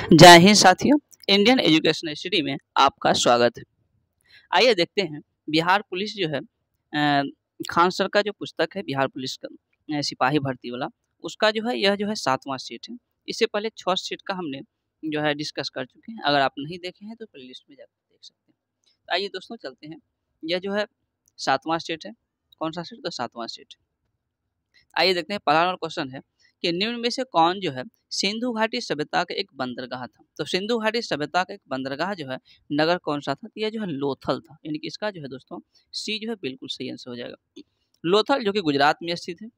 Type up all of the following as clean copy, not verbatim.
जय हिंद साथियों, Indian education study में आपका स्वागत है। आइए देखते हैं बिहार पुलिस जो है खान सर का जो पुस्तक है बिहार पुलिस का सिपाही भर्ती वाला, उसका जो है यह जो है 7वां सेट है। इससे पहले 6 सेट का हमने जो है डिस्कस कर चुके हैं। अगर आप नहीं देखे हैं तो प्लेलिस्ट में जाकर देख सकते हैं। तो आइए दोस्तों चलते हैं। यह जो है 7वां सेट है। कौन सा सेट? तो 7वां सेट। आइए देखते हैं। पहला क्वेश्चन है कि निम्न में से कौन जो है सिंधु घाटी सभ्यता का एक बंदरगाह था। तो सिंधु घाटी सभ्यता का एक बंदरगाह जो है नगर कौन सा था? तो यह जो है लोथल था। यानी कि इसका जो है दोस्तों सी जो है बिल्कुल सही आंसर हो जाएगा। लोथल जो कि गुजरात में स्थित है।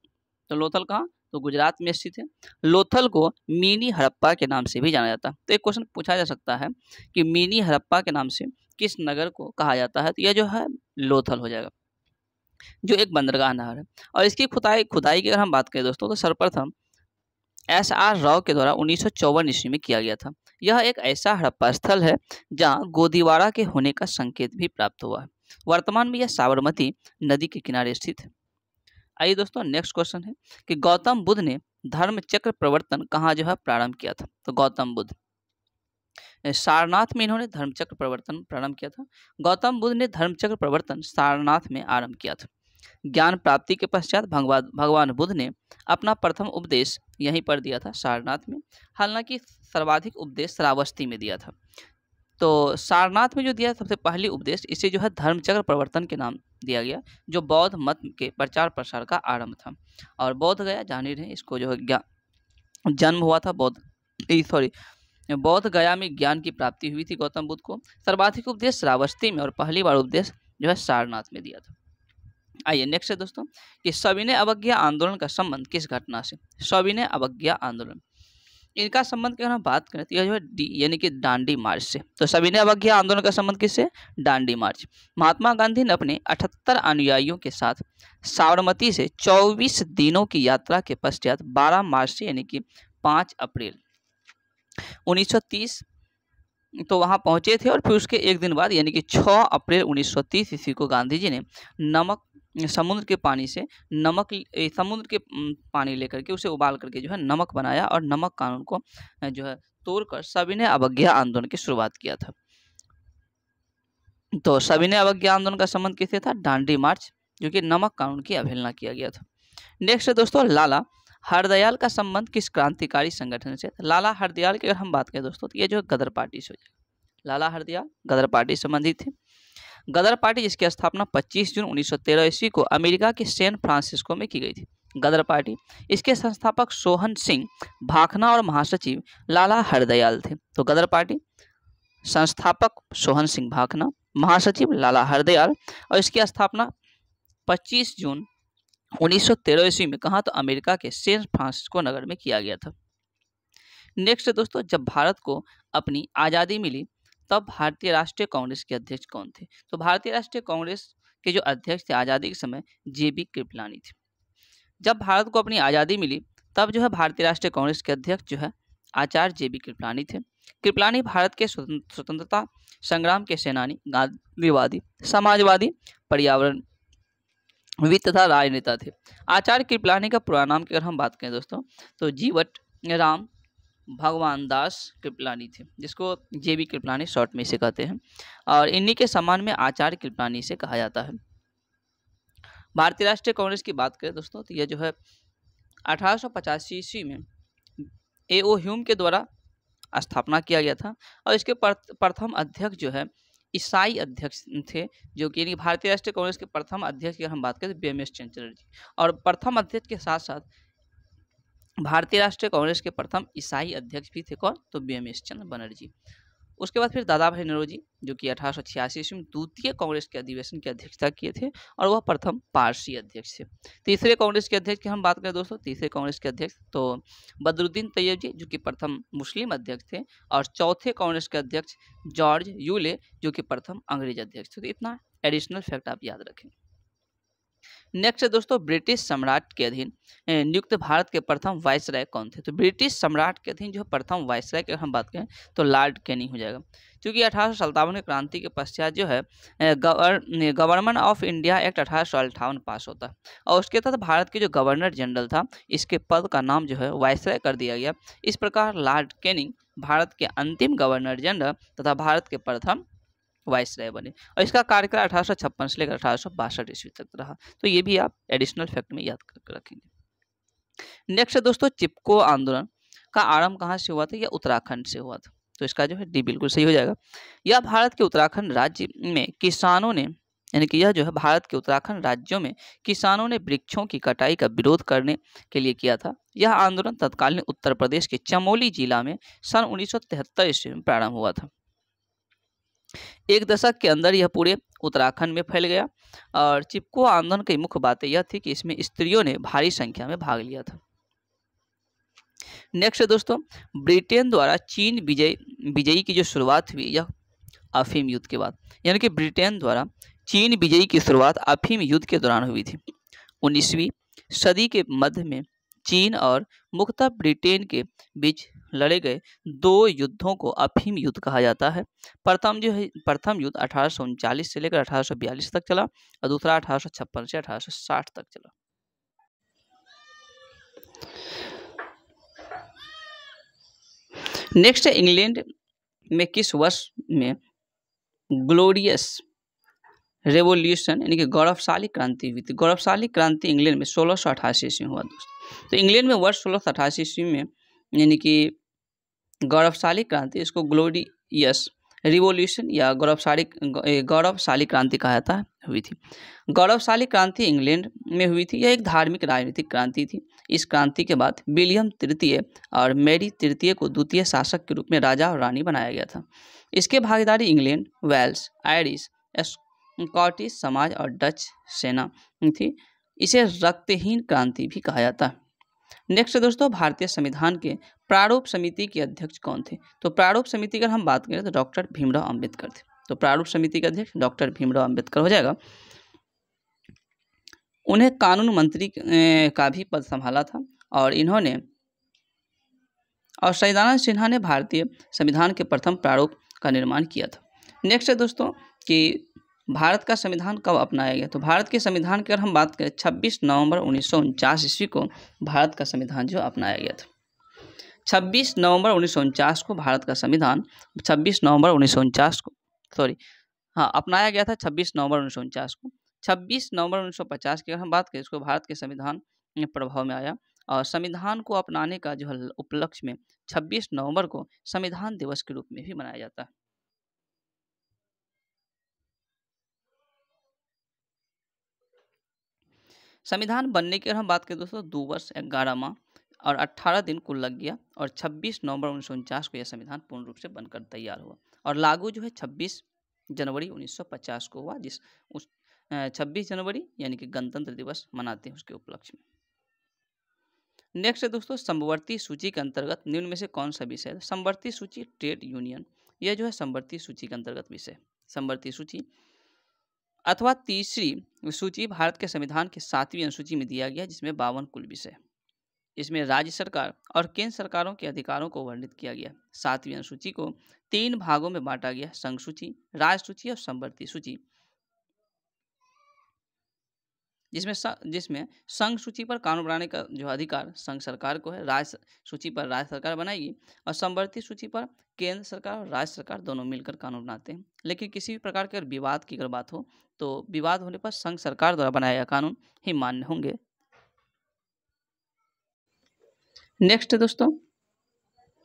तो लोथल कहाँ? तो गुजरात में स्थित है। लोथल को मिनी हड़प्पा के नाम से भी जाना जाता है। तो एक क्वेश्चन पूछा जा सकता है कि मिनी हड़प्पा के नाम से किस नगर को कहा जाता है? तो यह जो है लोथल हो जाएगा, जो एक बंदरगाह नहर है। और इसकी खुदाई की अगर हम बात करें दोस्तों तो सर्वप्रथम SR राव के द्वारा 1954 ईस्वी में किया गया था। यह एक ऐसा हड़प्पा स्थल है जहां गोदीवारा के होने का संकेत भी प्राप्त हुआ है। वर्तमान में यह साबरमती नदी के किनारे स्थित है। आइए दोस्तों नेक्स्ट क्वेश्चन है कि गौतम बुद्ध ने धर्म चक्र प्रवर्तन कहाँ जो है प्रारंभ किया था? तो गौतम बुद्ध सारनाथ में इन्होंने धर्म चक्र प्रवर्तन प्रारंभ किया था। गौतम बुद्ध ने धर्म चक्र प्रवर्तन सारनाथ में आरंभ किया था। ज्ञान प्राप्ति के पश्चात भगवान बुद्ध ने अपना प्रथम उपदेश यहीं पर दिया था, सारनाथ में। हालांकि सर्वाधिक उपदेश श्रावस्ती में दिया था। तो सारनाथ में जो दिया सबसे पहली उपदेश, इसे जो है धर्मचक्र प्रवर्तन के नाम दिया गया, जो बौद्ध मत के प्रचार प्रसार का आरंभ था। और बोध गया जान ही रहे, इसको जो है जन्म हुआ था बोध गया में ज्ञान की प्राप्ति हुई थी गौतम बुद्ध को। सर्वाधिक उपदेश श्रावस्ती में और पहली बार उपदेश जो है सारनाथ में दिया था। आइए नेक्स्ट है दोस्तों कि सविनय अवज्ञा आंदोलन का संबंध किस घटना से? सविनय अवज्ञा आंदोलन, इनका संबंध की अगर हम बात करें तो यह जो है यानी कि दांडी मार्च से। तो सविनय अवज्ञा आंदोलन का संबंध किससे? दांडी मार्च। महात्मा गांधी ने अपने 78 अनुयायियों के साथ साबरमती से 24 दिनों की यात्रा के पश्चात 12 मार्च से यानी कि 5 अप्रैल 1930 तो वहां पहुंचे थे। और फिर उसके एक दिन बाद यानी कि 6 अप्रैल 1930 ईस्वी को गांधी जी ने समुद्र के पानी लेकर के उसे उबाल करके जो है नमक बनाया और नमक कानून को जो है तोड़कर सविनय अवज्ञा आंदोलन की शुरुआत किया था। तो सविनय अवज्ञा आंदोलन का संबंध किससे था? दांडी मार्च, जो कि नमक कानून की अवहेलना किया गया था। नेक्स्ट है दोस्तों लाला हरदयाल का संबंध किस क्रांतिकारी संगठन से? लाला हरदयाल की अगर हम बात करें दोस्तों तो ये जो गदर पार्टी से हो जाएगा। लाला हरदयाल गदर पार्टी संबंधित थे। गदर पार्टी जिसकी स्थापना 25 जून 1913 ईस्वी को अमेरिका के सैन फ्रांसिस्को में की गई थी। गदर पार्टी, इसके संस्थापक सोहन सिंह भाखना और महासचिव लाला हरदयाल थे। तो गदर पार्टी संस्थापक सोहन सिंह भाखना, महासचिव लाला हरदयाल, और इसकी स्थापना 25 जून 1913 ईस्वी में कहा? तो अमेरिका के सैन फ्रांसिस्को नगर में किया गया था। नेक्स्ट दोस्तों, जब भारत को अपनी आज़ादी मिली तब भारतीय राष्ट्रीय कांग्रेस के अध्यक्ष कौन थे? तो भारतीय राष्ट्रीय कांग्रेस के जो अध्यक्ष थे आज़ादी के समय JB कृपलानी थे। जब भारत को अपनी आज़ादी मिली तब जो है भारतीय राष्ट्रीय कांग्रेस के अध्यक्ष जो है आचार्य JB कृपलानी थे। कृपलानी भारत के स्वतंत्रता संग्राम के सेनानी, गांधीवादी, समाजवादी, पर्यावरणविद तथा राजनेता थे। आचार्य कृपलानी का पूरा नाम की अगर हम बात करें दोस्तों तो जीवट राम भगवान दास कृपलानी थे, जिसको JB कृपलानी शॉर्ट में से कहते हैं। और इन्हीं के सम्मान में आचार्य कृपलानी से कहा जाता है। भारतीय राष्ट्रीय कांग्रेस की बात करें दोस्तों तो यह जो है 1885 ईस्वी में A.O. ह्यूम के द्वारा स्थापना किया गया था। और इसके प्रथम अध्यक्ष जो है ईसाई अध्यक्ष थे, जो कि भारतीय राष्ट्रीय कांग्रेस के प्रथम अध्यक्ष की हम बात करें तो BMS चंद्रजी। और प्रथम अध्यक्ष के साथ साथ भारतीय राष्ट्रीय कांग्रेस के प्रथम ईसाई अध्यक्ष भी थे कौन? तो BMS चंद्र बनर्जी। उसके बाद फिर दादा भाई नौरोजी, जो कि 1886 ईस्वी में द्वितीय कांग्रेस के अधिवेशन की अध्यक्षता किए थे और वह प्रथम पारसी अध्यक्ष थे। तीसरे कांग्रेस के अध्यक्ष की हम बात करें दोस्तों, तीसरे कांग्रेस के अध्यक्ष तो बदरुद्दीन तैयब जी, जो कि प्रथम मुस्लिम अध्यक्ष थे। और चौथे कांग्रेस के अध्यक्ष जॉर्ज यूले, जो कि प्रथम अंग्रेज अध्यक्ष थे। तो इतना एडिशनल फैक्ट आप याद रखें। नेक्स्ट है दोस्तों, ब्रिटिश सम्राट के अधीन नियुक्त भारत के प्रथम वायसराय कौन थे? तो ब्रिटिश सम्राट के अधीन जो प्रथम वायसराय की अगर हम बात करें तो लॉर्ड कैनिंग हो जाएगा। क्योंकि 1857 की क्रांति के पश्चात जो है गवर्नमेंट ऑफ इंडिया एक्ट 1858 पास होता है और उसके तहत भारत के जो गवर्नर जनरल था इसके पद का नाम जो है वायसराय कर दिया गया। इस प्रकार लॉर्ड कैनिंग भारत के अंतिम गवर्नर जनरल तथा भारत के प्रथम वायसराय बने और इसका कार्यकाल 1856 से लेकर 1862 ईस्वी तक रहा। तो ये भी आप एडिशनल फैक्ट में याद करके रखेंगे। नेक्स्ट है दोस्तों, चिपको आंदोलन का आरंभ कहाँ से हुआ था? यह उत्तराखंड से हुआ था। तो इसका जो है डी बिल्कुल सही हो जाएगा। यह भारत के उत्तराखंड राज्य में किसानों ने यानी कि यह जो है भारत के उत्तराखंड राज्यों में किसानों ने वृक्षों की कटाई का विरोध करने के लिए किया था। यह आंदोलन तत्कालीन उत्तर प्रदेश के चमोली जिला में सन 1973 ईस्वी में प्रारंभ हुआ था। एक दशक के अंदर यह पूरे उत्तराखंड में फैल गया और चिपको आंदोलन की मुख्य बातें यह थी कि इसमें स्त्रियों ने भारी संख्या में भाग लिया था। नेक्स्ट है दोस्तों, ब्रिटेन द्वारा चीन विजयी की जो शुरुआत हुई यह अफीम युद्ध के बाद, यानी कि ब्रिटेन द्वारा चीन विजयी की शुरुआत अफीम युद्ध के दौरान हुई थी। 19वीं सदी के मध्य में चीन और मुख्यतः ब्रिटेन के बीच लड़े गए दो युद्धों को अफीम युद्ध कहा जाता है। प्रथम युद्ध 1839 से लेकर 1842 तक चला और दूसरा 1856 से 1860 तक चला। नेक्स्ट है, इंग्लैंड में किस वर्ष में ग्लोरियस रेवोल्यूशन यानी कि गौरवशाली क्रांति हुई थी? गौरवशाली क्रांति इंग्लैंड में 1688 ईस्वी में हुआ दोस्तों। तो इंग्लैंड में वर्ष 1688 ईस्वी में यानी कि गौरवशाली क्रांति, इसको ग्लोरियस रिवॉल्यूशन या गौरवशाली क्रांति कहा जाता है, हुई थी। गौरवशाली क्रांति इंग्लैंड में हुई थी। यह एक धार्मिक राजनीतिक क्रांति थी। इस क्रांति के बाद विलियम तृतीय और मैरी तृतीय को द्वितीय शासक के रूप में राजा और रानी बनाया गया था। इसके भागीदारी इंग्लैंड, वेल्स, आयरिश, स्कॉटिश समाज और डच सेना थी। इसे रक्तहीन क्रांति भी कहा जाता है। नेक्स्ट दोस्तों, भारतीय संविधान के प्रारूप समिति के अध्यक्ष कौन थे? तो प्रारूप समिति की अगर हम बात करें तो डॉक्टर भीमराव अंबेडकर थे। तो प्रारूप समिति के अध्यक्ष डॉक्टर भीमराव अंबेडकर हो जाएगा। उन्हें कानून मंत्री का भी पद संभाला था और सच्चिदानंद सिन्हा ने भारतीय संविधान के प्रथम प्रारूप का निर्माण किया था। नेक्स्ट है दोस्तों कि भारत का संविधान कब अपनाया गया? तो भारत के संविधान की अगर हम बात करें 26 नवंबर 1949 ईस्वी को भारत का संविधान जो अपनाया गया था। 26 नवंबर 1949 को भारत का संविधान 26 नवंबर 1949 को अपनाया गया था 26 नवंबर 1949 को। 26 नवंबर 1950 की अगर हम बात करें इसको भारत के संविधान में प्रभाव में आया और संविधान को अपनाने का जो उपलक्ष्य में 26 नवंबर को संविधान दिवस के रूप में भी मनाया जाता है। संविधान बनने की अगर हम बात करें दोस्तों 2 वर्ष 11 माह और 18 दिन कुल लग गया और 26 नवंबर 1949 को यह संविधान पूर्ण रूप से बनकर तैयार हुआ और लागू जो है 26 जनवरी 1950 को हुआ, 26 जनवरी यानी कि गणतंत्र दिवस मनाते हैं उसके उपलक्ष्य में। नेक्स्ट है दोस्तों, समवर्ती सूची के अंतर्गत निम्न में से कौन सा विषय है? समवर्ती सूची ट्रेड यूनियन, यह जो है समवर्ती सूची के अंतर्गत विषय। समवर्ती सूची अथवा तीसरी सूची भारत के संविधान के 7वीं अनुसूची में दिया गया जिसमें 52 कुल विषय। इसमें राज्य सरकार और केंद्र सरकारों के अधिकारों को वर्णित किया गया। 7वीं अनुसूची को 3 भागों में बांटा गया, संघ सूची, राज्य सूची और समवर्ती सूची, जिसमें संघ सूची पर कानून बनाने का जो अधिकार संघ सरकार को है, राज्य सूची पर राज्य सरकार बनाएगी और समवर्ती सूची पर केंद्र सरकार और राज्य सरकार दोनों मिलकर कानून बनाते हैं। लेकिन किसी भी प्रकार के विवाद की अगर बात हो तो विवाद होने पर संघ सरकार द्वारा बनाया गया कानून ही मान्य होंगे। नेक्स्ट है दोस्तों,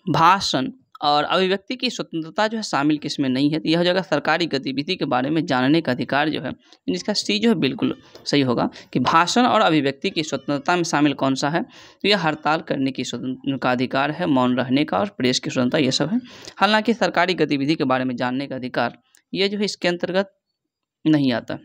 भाषण और अभिव्यक्ति की स्वतंत्रता जो है शामिल किसमें नहीं है? तो यह जगह सरकारी गतिविधि के बारे में जानने का अधिकार जो है, इसका सी जो है बिल्कुल सही होगा कि भाषण और अभिव्यक्ति की स्वतंत्रता में शामिल कौन सा है? तो यह हड़ताल करने की स्वतंत्रता का अधिकार है, मौन रहने का और प्रेस की स्वतंत्रता, ये सब है। हालांकि सरकारी गतिविधि के बारे में जानने का अधिकार ये जो है इसके अंतर्गत नहीं आता।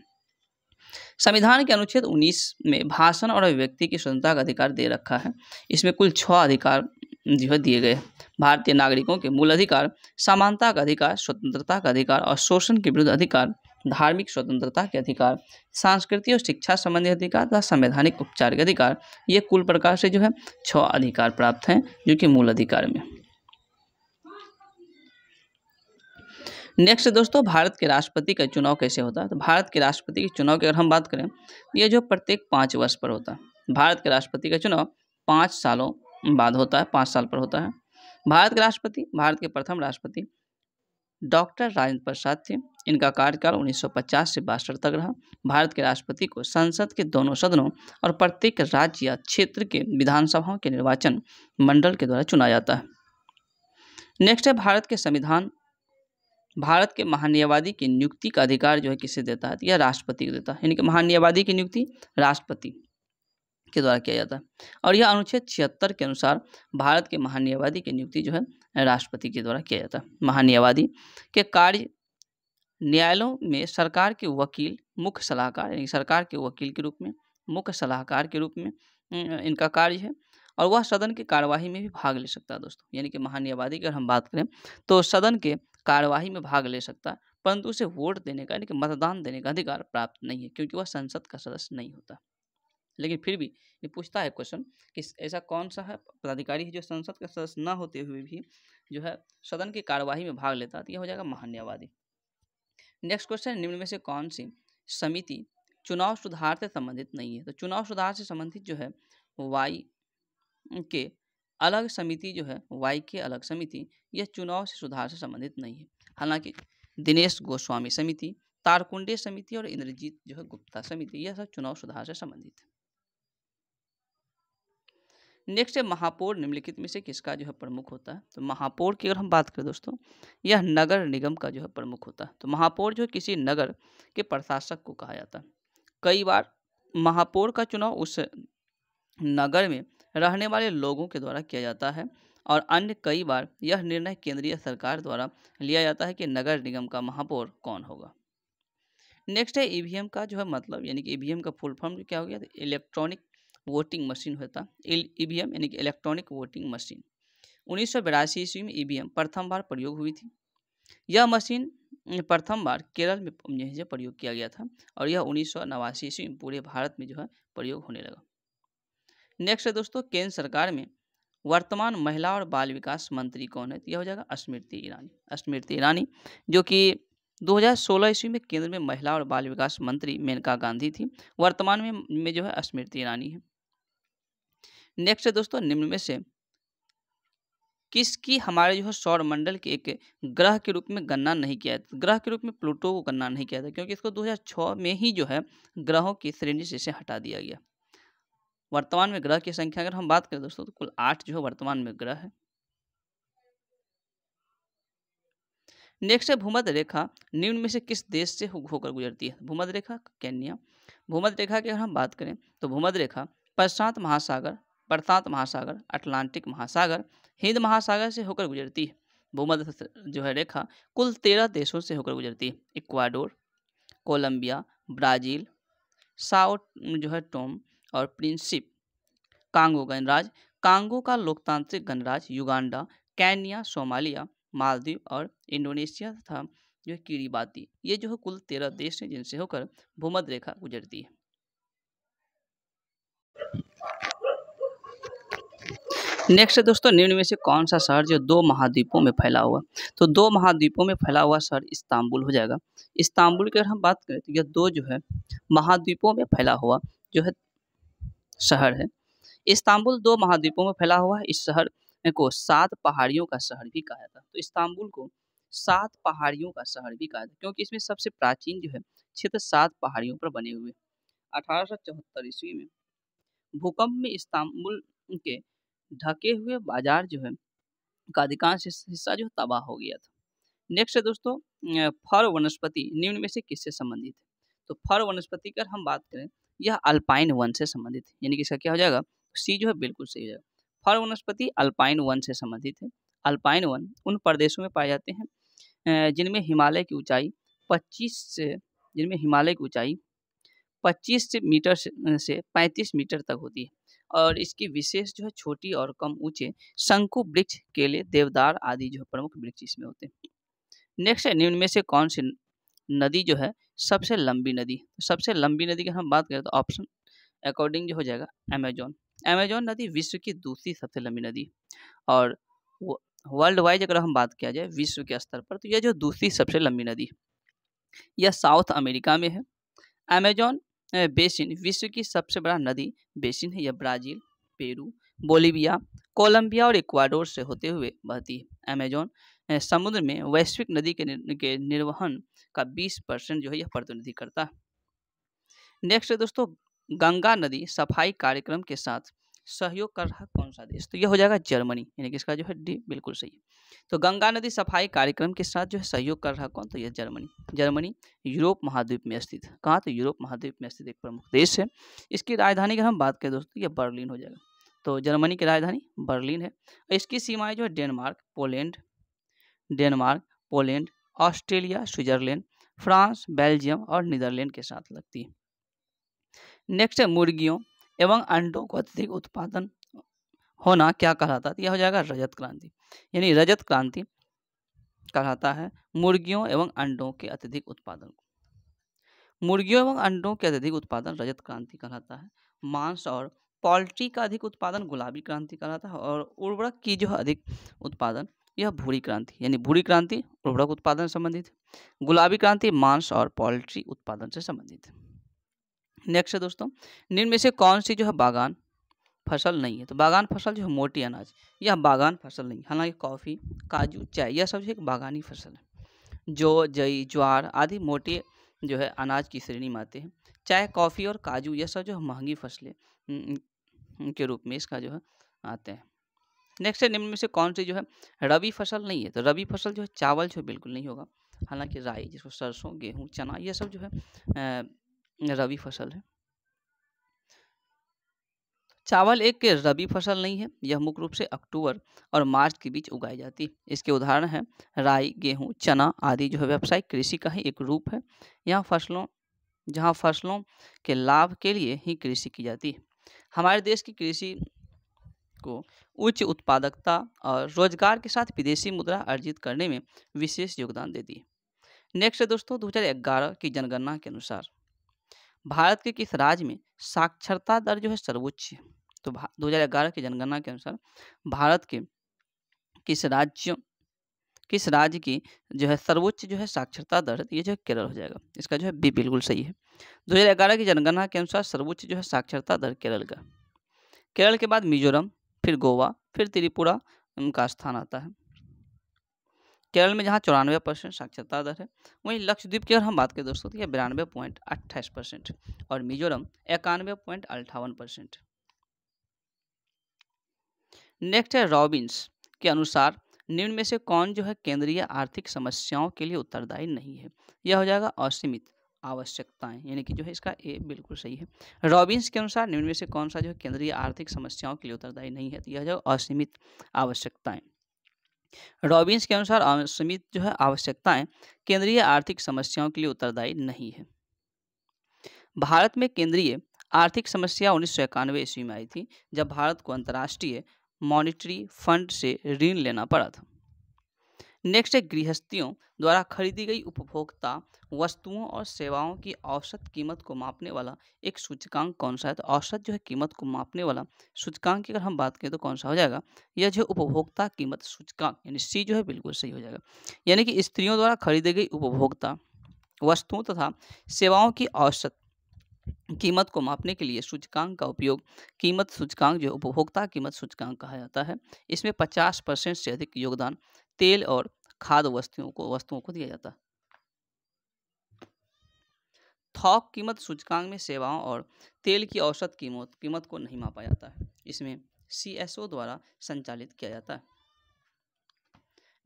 संविधान के अनुच्छेद 19 में भाषण और अभिव्यक्ति की स्वतंत्रता का अधिकार दे रखा है। इसमें कुल 6 अधिकार जो है दिए गए। भारतीय नागरिकों के मूल अधिकार, समानता का अधिकार, स्वतंत्रता का अधिकार और शोषण के विरुद्ध अधिकार धार्मिक स्वतंत्रता के अधिकार, सांस्कृतिक और शिक्षा संबंधी अधिकार तथा संवैधानिक उपचार के अधिकार। ये कुल प्रकार से जो है 6 अधिकार प्राप्त हैं जो कि मूल अधिकार में। नेक्स्ट दोस्तों, भारत के राष्ट्रपति का चुनाव कैसे होता है? तो भारत के राष्ट्रपति के चुनाव की अगर हम बात करें, ये जो प्रत्येक 5 वर्ष पर होता है। भारत के राष्ट्रपति का चुनाव 5 सालों बाद होता है, 5 साल पर होता है। भारत के राष्ट्रपति, भारत के प्रथम राष्ट्रपति डॉक्टर राजेंद्र प्रसाद थे। इनका कार्यकाल 1950 से 62 तक रहा। भारत के राष्ट्रपति को संसद के दोनों सदनों और प्रत्येक राज्य या क्षेत्र के विधानसभाओं के निर्वाचन मंडल के द्वारा चुना जाता है। नेक्स्ट है भारत के संविधान। भारत के महान्यायवादी की नियुक्ति का अधिकार जो है किसे देता है? यह राष्ट्रपति को देता है। यानी कि महान्यायवादी की नियुक्ति राष्ट्रपति के द्वारा किया जाता है और यह अनुच्छेद 76 के अनुसार भारत के महान्यायवादी की नियुक्ति जो है राष्ट्रपति के द्वारा किया जाता है। महान्यायवादी के कार्य न्यायालयों में सरकार के वकील, मुख्य सलाहकार, यानी सरकार के वकील के रूप में, मुख्य सलाहकार के रूप में इनका कार्य है और वह सदन की कार्यवाही में भी भाग ले सकता है दोस्तों। यानी कि महान्यायवादी की अगर हम बात करें तो सदन के कार्यवाही में भाग ले सकता है, परंतु उसे वोट देने का यानी कि मतदान देने का अधिकार प्राप्त नहीं है क्योंकि वह संसद का सदस्य नहीं होता। लेकिन फिर भी ये पूछता है क्वेश्चन कि ऐसा कौन सा है पदाधिकारी है जो संसद का सदस्य न होते हुए भी जो है सदन की कार्यवाही में भाग लेता है? तो यह हो जाएगा महान्यायवादी। नेक्स्ट क्वेश्चन, निम्न में से कौन सी समिति चुनाव सुधार से संबंधित नहीं है? तो चुनाव सुधार से संबंधित जो है वाई के अलग समिति जो है, वाई के अलग समिति, यह चुनाव से सुधार से संबंधित नहीं है। हालांकि दिनेश गोस्वामी समिति, तारकुंडे समिति और इंद्रजीत जो है गुप्ता समिति, यह सब चुनाव सुधार से संबंधित है। नेक्स्ट है महापौर निम्नलिखित में से किसका जो है प्रमुख होता है? तो महापौर की अगर हम बात करें दोस्तों, यह नगर निगम का जो है प्रमुख होता है। तो महापौर जो है किसी नगर के प्रशासक को कहा जाता है। कई बार महापौर का चुनाव उस नगर में रहने वाले लोगों के द्वारा किया जाता है और अन्य कई बार यह निर्णय केंद्रीय सरकार द्वारा लिया जाता है कि नगर निगम का महापौर कौन होगा। नेक्स्ट है ईवीएम का जो है मतलब, यानी कि ईवीएम का फुल फॉर्म क्या हो गया? इलेक्ट्रॉनिक वोटिंग मशीन होता है। ईवीएम यानी कि इलेक्ट्रॉनिक वोटिंग मशीन। 1982 ईस्वी में ईवीएम प्रथम बार प्रयोग हुई थी। यह मशीन प्रथम बार केरल में प्रयोग किया गया था और यह 1989 ईस्वी में पूरे भारत में जो है प्रयोग होने लगा। नेक्स्ट है दोस्तों, केंद्र सरकार में वर्तमान महिला और बाल विकास मंत्री कौन है? तो यह हो जाएगा स्मृति ईरानी। स्मृति ईरानी जो कि 2016 ईस्वी में केंद्र में महिला और बाल विकास मंत्री मेनका गांधी थी, वर्तमान में जो है स्मृति ईरानी है। नेक्स्ट है दोस्तों, निम्न में से किसकी हमारे जो है सौर मंडल के एक ग्रह के रूप में गणना नहीं किया है? ग्रह के रूप में प्लूटो को गणना नहीं किया था क्योंकि इसको 2006 में ही जो है ग्रहों की श्रेणी से हटा दिया गया। वर्तमान में ग्रह की संख्या अगर हम बात करें दोस्तों तो कुल 8 जो है वर्तमान में ग्रह है। नेक्स्ट है भूमध्य रेखा निम्न में से किस देश से होकर गुजरती है? भूमध्य रेखा केन्या। भूमध्य रेखा की अगर हम बात करें तो भूमध्य रेखा प्रशांत महासागर, अटलांटिक महासागर, हिंद महासागर से होकर गुजरती है। भूमध्य जो है रेखा कुल 13 देशों से होकर गुजरती है। इक्वाडोर, कोलंबिया, ब्राजील, साओ जो है टोम और प्रिंसिप, कांगो गणराज्य, कांगो का लोकतांत्रिक गणराज्य, युगांडा, केन्या, सोमालिया, मालदीव और इंडोनेशिया तथा जो है किरिबाती, ये जो है कुल 13 देश हैं जिनसे होकर भूमध्य रेखा गुजरती है। नेक्स्ट है दोस्तों, निम्न में से कौन सा शहर जो 2 महाद्वीपों में फैला हुआ? तो 2 महाद्वीपों में फैला हुआ शहर इस्तांबुल हो जाएगा। इस्तांबुल की अगर हम बात करें तो यह 2 जो है महाद्वीपों में फैला हुआ जो है शहर है। इस्तांबुल 2 महाद्वीपों में फैला हुआ है। इस शहर को 7 पहाड़ियों का शहर भी कहा जाता है। तो इस्तांबुल को 7 पहाड़ियों का शहर भी कहा जाता है क्योंकि इसमें सबसे प्राचीन जो है क्षेत्र 7 पहाड़ियों पर बने हुए। 1874 ईस्वी में भूकंप में इस्तांबुल के ढके हुए बाजार जो है का अधिकांश हिस्सा जो तबाह हो गया था। नेक्स्ट है दोस्तों, फर वनस्पति निम्न में से किससे संबंधित है? तो फर वनस्पति की अगर हम बात करें यह अल्पाइन वन से संबंधित है, यानी कि इसका क्या हो जाएगा? सी जो है बिल्कुल सही हो जाएगा। फर वनस्पति अल्पाइन वन से संबंधित है। अल्पाइन वन उन प्रदेशों में पाए जाते हैं जिनमें हिमालय की ऊंचाई 25 मीटर से 35 मीटर तक होती है और इसकी विशेष जो है छोटी और कम ऊंचे शंकु वृक्ष, केले, देवदार आदि जो प्रमुख वृक्ष इसमें होते हैं। नेक्स्ट है, निम्न में से कौन से नदी जो है सबसे लंबी नदी, सबसे लंबी नदी की हम बात करें तो ऑप्शन अकॉर्डिंग जो हो जाएगा अमेजोन। अमेजोन नदी विश्व की दूसरी सबसे लंबी नदी, और वर्ल्ड वाइड अगर हम बात किया जाए विश्व के स्तर पर, तो यह जो दूसरी सबसे लंबी नदी यह साउथ अमेरिका में है। अमेजोन बेसिन विश्व की सबसे बड़ा नदी बेसिन है। यह ब्राजील, पेरू, बोलीविया, कोलंबिया और इक्वाडोर से होते हुए बहती है। अमेजोन समुद्र में वैश्विक नदी के निर्वहन का 20% जो है यह प्रतिनिधि करता है। नेक्स्ट है दोस्तों, गंगा नदी सफाई कार्यक्रम के साथ सहयोग कर रहा कौन सा देश? तो यह हो जाएगा जर्मनी, यानी कि इसका जो है डी बिल्कुल सही है। तो गंगा नदी सफाई कार्यक्रम के साथ जो है सहयोग कर रहा कौन? तो यह जर्मनी। जर्मनी यूरोप महाद्वीप में स्थित है। कहाँ? तो यूरोप महाद्वीप में स्थित एक प्रमुख देश है। इसकी राजधानी की हम बात करें दोस्तों, यह बर्लिन हो जाएगा। तो जर्मनी की राजधानी बर्लिन है। इसकी सीमाएं जो है Denmark, Poland, Australia, Switzerland, France, Belgium और नीदरलैंड के साथ लगती है। नेक्स्ट है मुर्गियों एवं अंडों को अत्यधिक उत्पादन होना क्या कहलाता है? यह हो जाएगा रजत क्रांति, यानी रजत क्रांति कहलाता है मुर्गियों एवं अंडों के अत्यधिक उत्पादन को। मुर्गियों एवं अंडों के अत्यधिक उत्पादन रजत क्रांति कहलाता है। मांस और पोल्ट्री का अधिक उत्पादन गुलाबी क्रांति कहलाता है। और उर्वरक की जो अधिक उत्पादन यह भूरी क्रांति, यानी भूरी क्रांति उर्वरक उत्पादन से संबंधित है, गुलाबी क्रांति मांस और पोल्ट्री उत्पादन से संबंधित है। नेक्स्ट है दोस्तों, निम्न में से कौन सी जो है बागान फसल नहीं है? तो बागान फसल जो है मोटी अनाज, यह बागान फसल नहीं। हालांकि कॉफ़ी, काजू, चाय यह सब एक बागानी फसल है। जौ, जई, ज्वार आदि मोटे जो है अनाज की श्रेणी में आते हैं। चाय, कॉफ़ी और काजू यह सब जो है महंगी फसलें के रूप में इसका जो है आते हैं। नेक्स्ट है, निम्न में से कौन सी जो है रबी फसल नहीं है? तो रबी फसल जो है चावल जो बिल्कुल नहीं होगा। हालांकि राई, जिसको सरसों, गेहूँ, चना यह सब जो है रबी फसल है। चावल एक रबी फसल नहीं है। यह मुख्य रूप से अक्टूबर और मार्च के बीच उगाई जाती है। इसके उदाहरण हैं राई, गेहूं, चना आदि जो है व्यावसायिक कृषि का ही एक रूप है। जहां फसलों के लाभ के लिए ही कृषि की जाती है। हमारे देश की कृषि को उच्च उत्पादकता और रोजगार के साथ विदेशी मुद्रा अर्जित करने में विशेष योगदान देती है। नेक्स्ट है दोस्तों, 2011 की जनगणना के अनुसार भारत के किस राज्य में साक्षरता दर जो है सर्वोच्च है? तो 2011 की जनगणना के अनुसार भारत के किस राज्य की जो है सर्वोच्च जो है साक्षरता दर, ये जो है केरल हो जाएगा। इसका जो है बी बिल्कुल सही है। 2011 की जनगणना के अनुसार सर्वोच्च जो है साक्षरता दर केरल का। केरल के बाद मिजोरम, फिर गोवा, फिर त्रिपुरा का स्थान आता है। केरल में जहाँ 94% साक्षरता दर है, वहीं लक्षद्वीप की अगर हम बात करें दोस्तों तो यह 92.28% और मिजोरम 91.58%। नेक्स्ट है, रॉबिन्स के अनुसार निम्न में से कौन जो है केंद्रीय आर्थिक समस्याओं के लिए उत्तरदायी नहीं है? यह हो जाएगा असीमित आवश्यकताएं, यानी कि जो है इसका ए बिल्कुल सही है। रॉबिन्स के अनुसार निम्न में से कौन सा जो है केंद्रीय आर्थिक समस्याओं के लिए उत्तरदायी नहीं है? तो यह जो असीमित आवश्यकताएं। रॉबिन्स के अनुसार असीमित जो है आवश्यकताएं केंद्रीय आर्थिक समस्याओं के लिए उत्तरदायी नहीं है। भारत में केंद्रीय आर्थिक समस्या 1991 ईस्वी में आई थी, जब भारत को अंतर्राष्ट्रीय मॉनिटरी फंड से ऋण लेना पड़ा था। नेक्स्ट है, गृहस्थियों द्वारा खरीदी गई उपभोक्ता वस्तुओं और सेवाओं की औसत कीमत को मापने वाला एक सूचकांक कौन सा है? तो औसत जो है कीमत को मापने वाला सूचकांक की अगर हम बात करें तो कौन सा हो जाएगा? यह जो उपभोक्ता कीमत सूचकांक, यानी सी जो है बिल्कुल सही हो जाएगा। यानी कि स्त्रियों द्वारा खरीदी गई उपभोक्ता वस्तुओं तथा सेवाओं की औसत कीमत को मापने के लिए सूचकांक का उपयोग कीमत सूचकांक जो उपभोक्ता कीमत सूचकांक कहा जाता है। इसमें 50% से अधिक योगदान तेल और खाद्य वस्तुओं को दिया जाता है। थोक कीमत सूचकांक में सेवाओं और तेल की औसत कीमत को नहीं मापा जाता है। इसमें CSO द्वारा संचालित किया जाता है।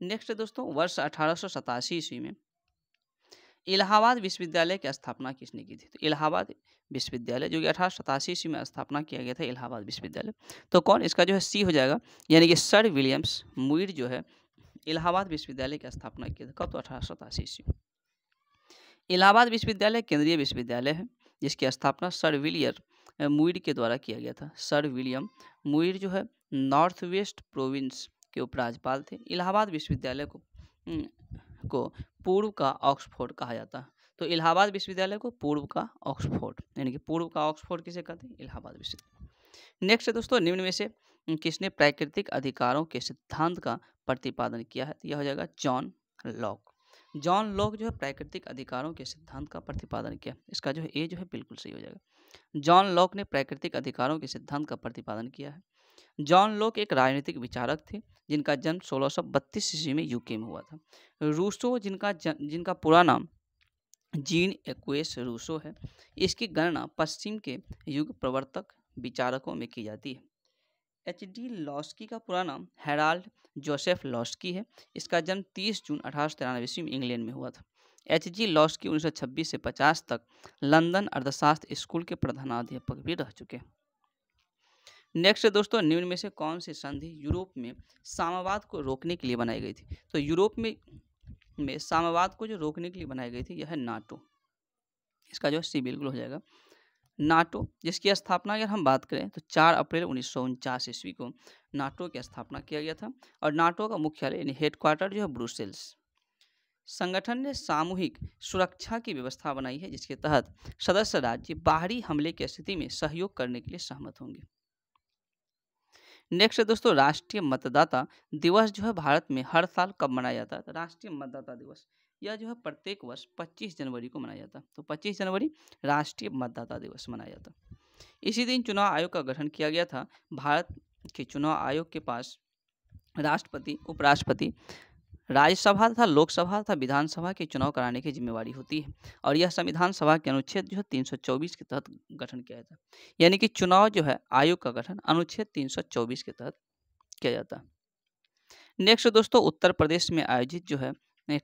नेक्स्ट दोस्तों, वर्ष 1887 ईस्वी में इलाहाबाद विश्वविद्यालय की स्थापना किसने की थी? तो इलाहाबाद विश्वविद्यालय जो कि 1887 ईस्वी में स्थापना किया गया था, इलाहाबाद विश्वविद्यालय। तो कौन? इसका जो है सी हो जाएगा, यानी कि सर विलियम्स मुइर जो है इलाहाबाद विश्वविद्यालय की स्थापना किया था। कब? तो 1887 ईस्वी। इलाहाबाद विश्वविद्यालय केंद्रीय विश्वविद्यालय है, जिसकी स्थापना सर विलियम मुइर के द्वारा किया गया था। सर विलियम मुइर जो है नॉर्थ वेस्ट प्रोविंस के उपराज्यपाल थे। इलाहाबाद विश्वविद्यालय को पूर्व का ऑक्सफोर्ड कहा जाता है। तो इलाहाबाद विश्वविद्यालय को पूर्व का ऑक्सफोर्ड, यानी कि पूर्व का ऑक्सफोर्ड किसे कहते हैं? इलाहाबाद विश्वविद्यालय। नेक्स्ट है दोस्तों, निम्न में से किसने प्राकृतिक अधिकारों के सिद्धांत का प्रतिपादन किया है? तो यह हो जाएगा जॉन लॉक। जॉन लॉक जो है प्राकृतिक अधिकारों के सिद्धांत का प्रतिपादन किया। इसका जो है ए जो है बिल्कुल सही हो जाएगा। जॉन लॉक ने प्राकृतिक अधिकारों के सिद्धांत का प्रतिपादन किया है। जॉन लॉक एक राजनीतिक विचारक थे जिनका जन्म 1632 ईस्वी में यूके में हुआ था। रूसो, जिनका पूरा नाम जीन एक्वेस रूसो है, इसकी गणना पश्चिम के युग प्रवर्तक विचारकों में की जाती है। एच.डी. लॉस्की का पूरा नाम हेराल्ड जोसेफ लॉस्की है। इसका जन्म 30 जून 1893 ईस्वी में इंग्लैंड में हुआ था। एच.जी. लॉस्की 1926 से 50 तक लंदन अर्थशास्त्र स्कूल के प्रधानाध्यापक भी रह चुके हैं। नेक्स्ट दोस्तों, निम्न में से कौन सी संधि यूरोप में साम्यवाद को रोकने के लिए बनाई गई थी? तो यूरोप में साम्यवाद को जो रोकने के लिए बनाई गई थी यह है नाटो। इसका जो है सी बिल्कुल हो जाएगा। नाटो, जिसकी स्थापना अगर हम बात करें तो 4 अप्रैल 1949 ईस्वी को नाटो की स्थापना किया गया था और नाटो का मुख्यालय यानी हेडक्वार्टर जो है ब्रुसेल्स। संगठन ने सामूहिक सुरक्षा की व्यवस्था बनाई है जिसके तहत सदस्य राज्य बाहरी हमले की स्थिति में सहयोग करने के लिए सहमत होंगे। नेक्स्ट है दोस्तों, राष्ट्रीय मतदाता दिवस जो है भारत में हर साल कब मनाया जाता है? तो राष्ट्रीय मतदाता दिवस यह जो है प्रत्येक वर्ष 25 जनवरी को मनाया जाता है। तो 25 जनवरी राष्ट्रीय मतदाता दिवस मनाया जाता है। इसी दिन चुनाव आयोग का गठन किया गया था। भारत के चुनाव आयोग के पास राष्ट्रपति, उपराष्ट्रपति, राज्यसभा तथा लोकसभा तथा विधानसभा के चुनाव कराने की जिम्मेवारी होती है और यह संविधान सभा के अनुच्छेद जो है 324 के तहत गठन किया जाता है। यानी कि चुनाव जो है आयोग का गठन अनुच्छेद 324 के तहत किया जाता है। नेक्स्ट दोस्तों, उत्तर प्रदेश में आयोजित जो है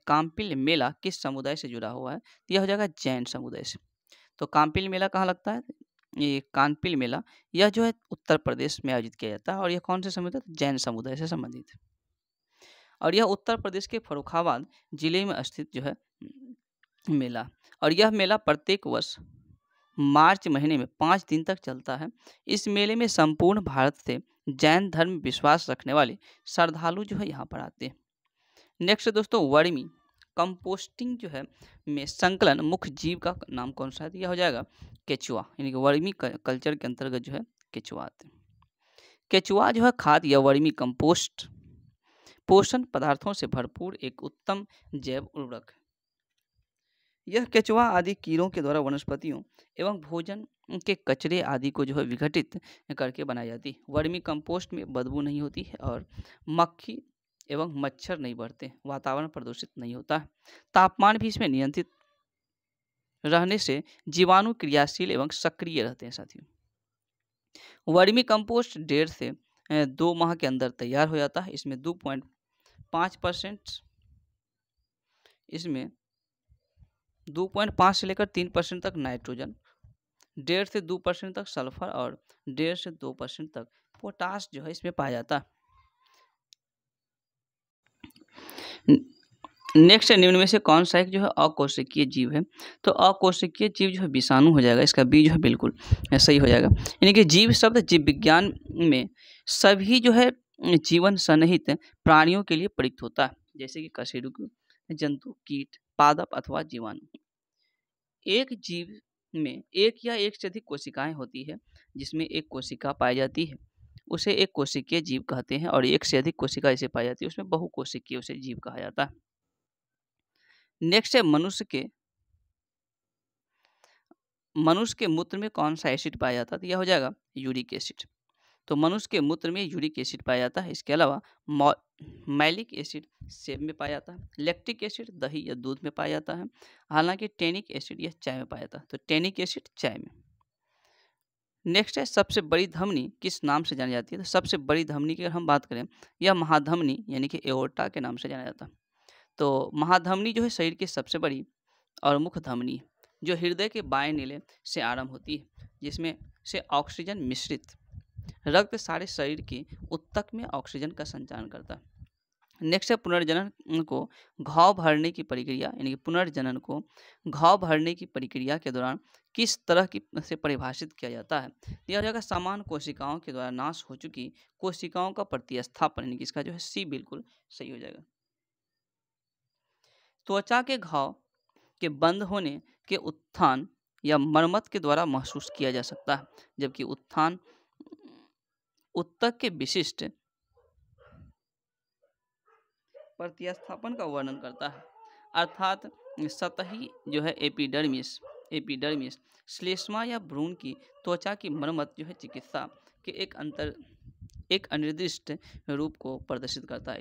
काम्पिल मेला किस समुदाय से जुड़ा हुआ है? यह हो जाएगा जैन समुदाय से। तो काम्पिल मेला कहाँ लगता है? ये काम्पिल मेला यह जो है उत्तर प्रदेश में आयोजित किया जाता है और यह कौन से समुदाय? जैन समुदाय से संबंधित है और यह उत्तर प्रदेश के फर्रुखाबाद जिले में स्थित जो है मेला, और यह मेला प्रत्येक वर्ष मार्च महीने में 5 दिन तक चलता है। इस मेले में संपूर्ण भारत से जैन धर्म विश्वास रखने वाले श्रद्धालु जो है यहाँ पर आते हैं। नेक्स्ट दोस्तों, वर्मी कंपोस्टिंग जो है में संकलन मुख्य जीव का नाम कौन सा है? यह हो जाएगा केचुआ, यानी कि वर्मी कल्चर के अंतर्गत जो है केचुआ आते हैं। केचुआ जो है खाद या वर्मी कंपोस्ट पोषण पदार्थों से भरपूर एक उत्तम जैव उर्वरक है। यह केचुआ आदि कीड़ों के द्वारा वनस्पतियों एवं भोजन के कचरे आदि को जो है विघटित करके बनाई जाती है। वर्मी कंपोस्ट में बदबू नहीं होती है और मक्खी एवं मच्छर नहीं बढ़ते, वातावरण प्रदूषित नहीं होता है। तापमान भी इसमें नियंत्रित रहने से जीवाणु क्रियाशील एवं सक्रिय रहते हैं। साथियों, वर्मी कंपोस्ट 1.5 से 2 माह के अंदर तैयार हो जाता है। इसमें 2.5% इसमें 2.5 से लेकर 3% तक नाइट्रोजन, 1.5 से 2% तक सल्फर और 1.5 से 2% तक पोटास जो है इसमें पाया जाता है। नेक्स्ट, निम्न में से कौन सा एक जो है अकोशिकीय जीव है? तो अकोशिकीय जीव जो है विषाणु हो जाएगा। इसका बी जो है बिल्कुल सही हो जाएगा। यानी कि जीव शब्द जीव विज्ञान में सभी जो है जीवन सन्निहित प्राणियों के लिए प्रयुक्त होता है, जैसे कि कशेरुक, जंतु, कीट, पादप अथवा जीवाणु। एक जीव में एक या एक से अधिक कोशिकाएं होती है। जिसमें एक कोशिका पाई जाती है उसे एक कोशिकीय जीव कहते हैं और एक से अधिक कोशिका इसे पाई जाती है उसमें बहुकोशिकीय उसे जीव कहा जाता है। नेक्स्ट है मनुष्य के मूत्र में कौन सा एसिड पाया जाता है? तो यह हो जाएगा यूरिक एसिड। तो मनुष्य के मूत्र में यूरिक एसिड पाया जाता है। इसके अलावा मैलिक एसिड सेब में पाया जाता है। लैक्टिक एसिड दही या दूध में पाया जाता है। हालांकि टैनिक एसिड यह चाय में पाया जाता है। तो टैनिक एसिड चाय में। नेक्स्ट है सबसे बड़ी धमनी किस नाम से जानी जाती है? तो सबसे बड़ी धमनी की अगर हम बात करें यह महाधमनी यानी कि एओर्टा के नाम से जाना जाता है। तो महाधमनी जो है शरीर की सबसे बड़ी और मुख्य धमनी जो हृदय के बाएं नीले से आरंभ होती है, जिसमें से ऑक्सीजन मिश्रित रक्त सारे शरीर के ऊतक में ऑक्सीजन का संचालन करता है। नेक्स्ट है पुनर्जनन को घाव भरने की प्रक्रिया, यानी कि पुनर्जनन को घाव भरने की प्रक्रिया के दौरान किस तरह की से परिभाषित किया जाता है? यह हो जाएगा समान कोशिकाओं के द्वारा नाश हो चुकी कोशिकाओं का प्रतिस्थापन, यानी कि इसका जो है सी बिल्कुल सही हो जाएगा। त्वचा के घाव के बंद होने के उत्थान या मरम्मत के द्वारा महसूस किया जा सकता है, जबकि उत्थान ऊतक के विशिष्ट प्रतिस्थापन का वर्णन करता है, अर्थात सतही जो है एपिडर्मिस श्लेष्मा या भ्रूण की त्वचा की मरम्मत जो है चिकित्सा के एक अनिर्दिष्ट रूप को प्रदर्शित करता है।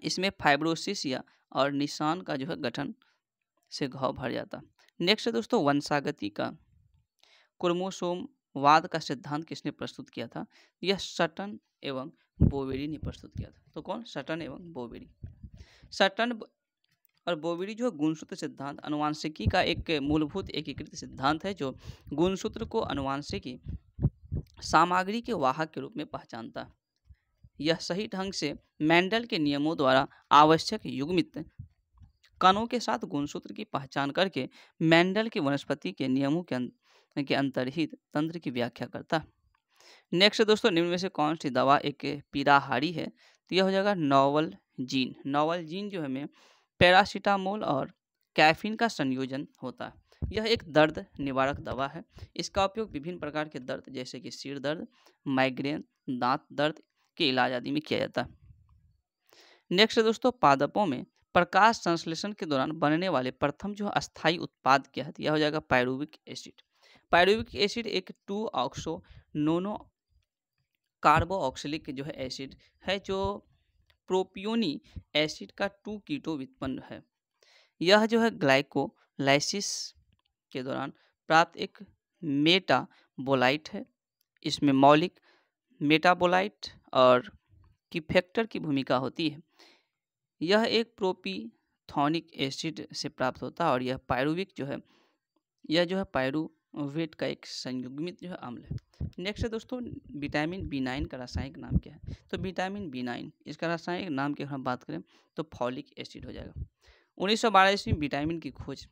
इसमें फाइब्रोसिस या और निशान का जो है गठन से घाव भर जाता है। नेक्स्ट है दोस्तों वंशागति का क्रोमोसोमवाद का सिद्धांत किसने प्रस्तुत किया था? यह सटन एवं बोवेरी ने प्रस्तुत किया था। तो कौन? सटन एवं बोवेरी। सटन और बोवेरी जो गुणसूत्र सिद्धांत अनुवांशिकी का एक मूलभूत एकीकृत सिद्धांत है, जो गुणसूत्र को अनुवांशिकी सामग्री के वाहक के रूप में पहचानता है। यह सही ढंग से मेंडल के नियमों द्वारा आवश्यक युग्मित कणों के साथ गुणसूत्र की पहचान करके मेंडल के वनस्पति के नियमों के अंतर्निहित तंत्र की व्याख्या करता है। नेक्स्ट दोस्तों, निम्न में से कौन सी दवा एक पीड़ाहारी है? तो यह हो जाएगा नॉवल जीन। नॉवल जीन जो हमें पैरासीटामोल और कैफीन का संयोजन होता है। यह एक दर्द निवारक दवा है। इसका उपयोग विभिन्न प्रकार के दर्द जैसे कि सिर दर्द, माइग्रेन, दांत दर्द के इलाज आदि में किया जाता है। नेक्स्ट दोस्तों, पादपों में प्रकाश संश्लेषण के दौरान बनने वाले प्रथम जो अस्थायी उत्पाद क्या है? यह हो जाएगा पायरुविक एसिड। पायरुविक एसिड एक 2-ऑक्सो नोनो कार्बोऑक्सिलिक जो है एसिड है, जो प्रोपियोनी एसिड का 2 कीटो व्युत्पन्न है। यह जो है ग्लाइकोलाइसिस के दौरान प्राप्त एक मेटाबोलाइट है। इसमें मौलिक मेटाबोलाइट और की फैक्टर की भूमिका होती है। यह एक प्रोपिथॉनिक एसिड से प्राप्त होता है और यह पायरुविक जो है पायरुवेट का एक संयुग्मित जो है अम्ल है। नेक्स्ट है दोस्तों, विटामिन B9 का रासायनिक नाम क्या है? तो विटामिन B9 इसका रासायनिक नाम की हम बात करें तो फॉलिक एसिड हो जाएगा। 1912 ईस्वी में विटामिन की खोज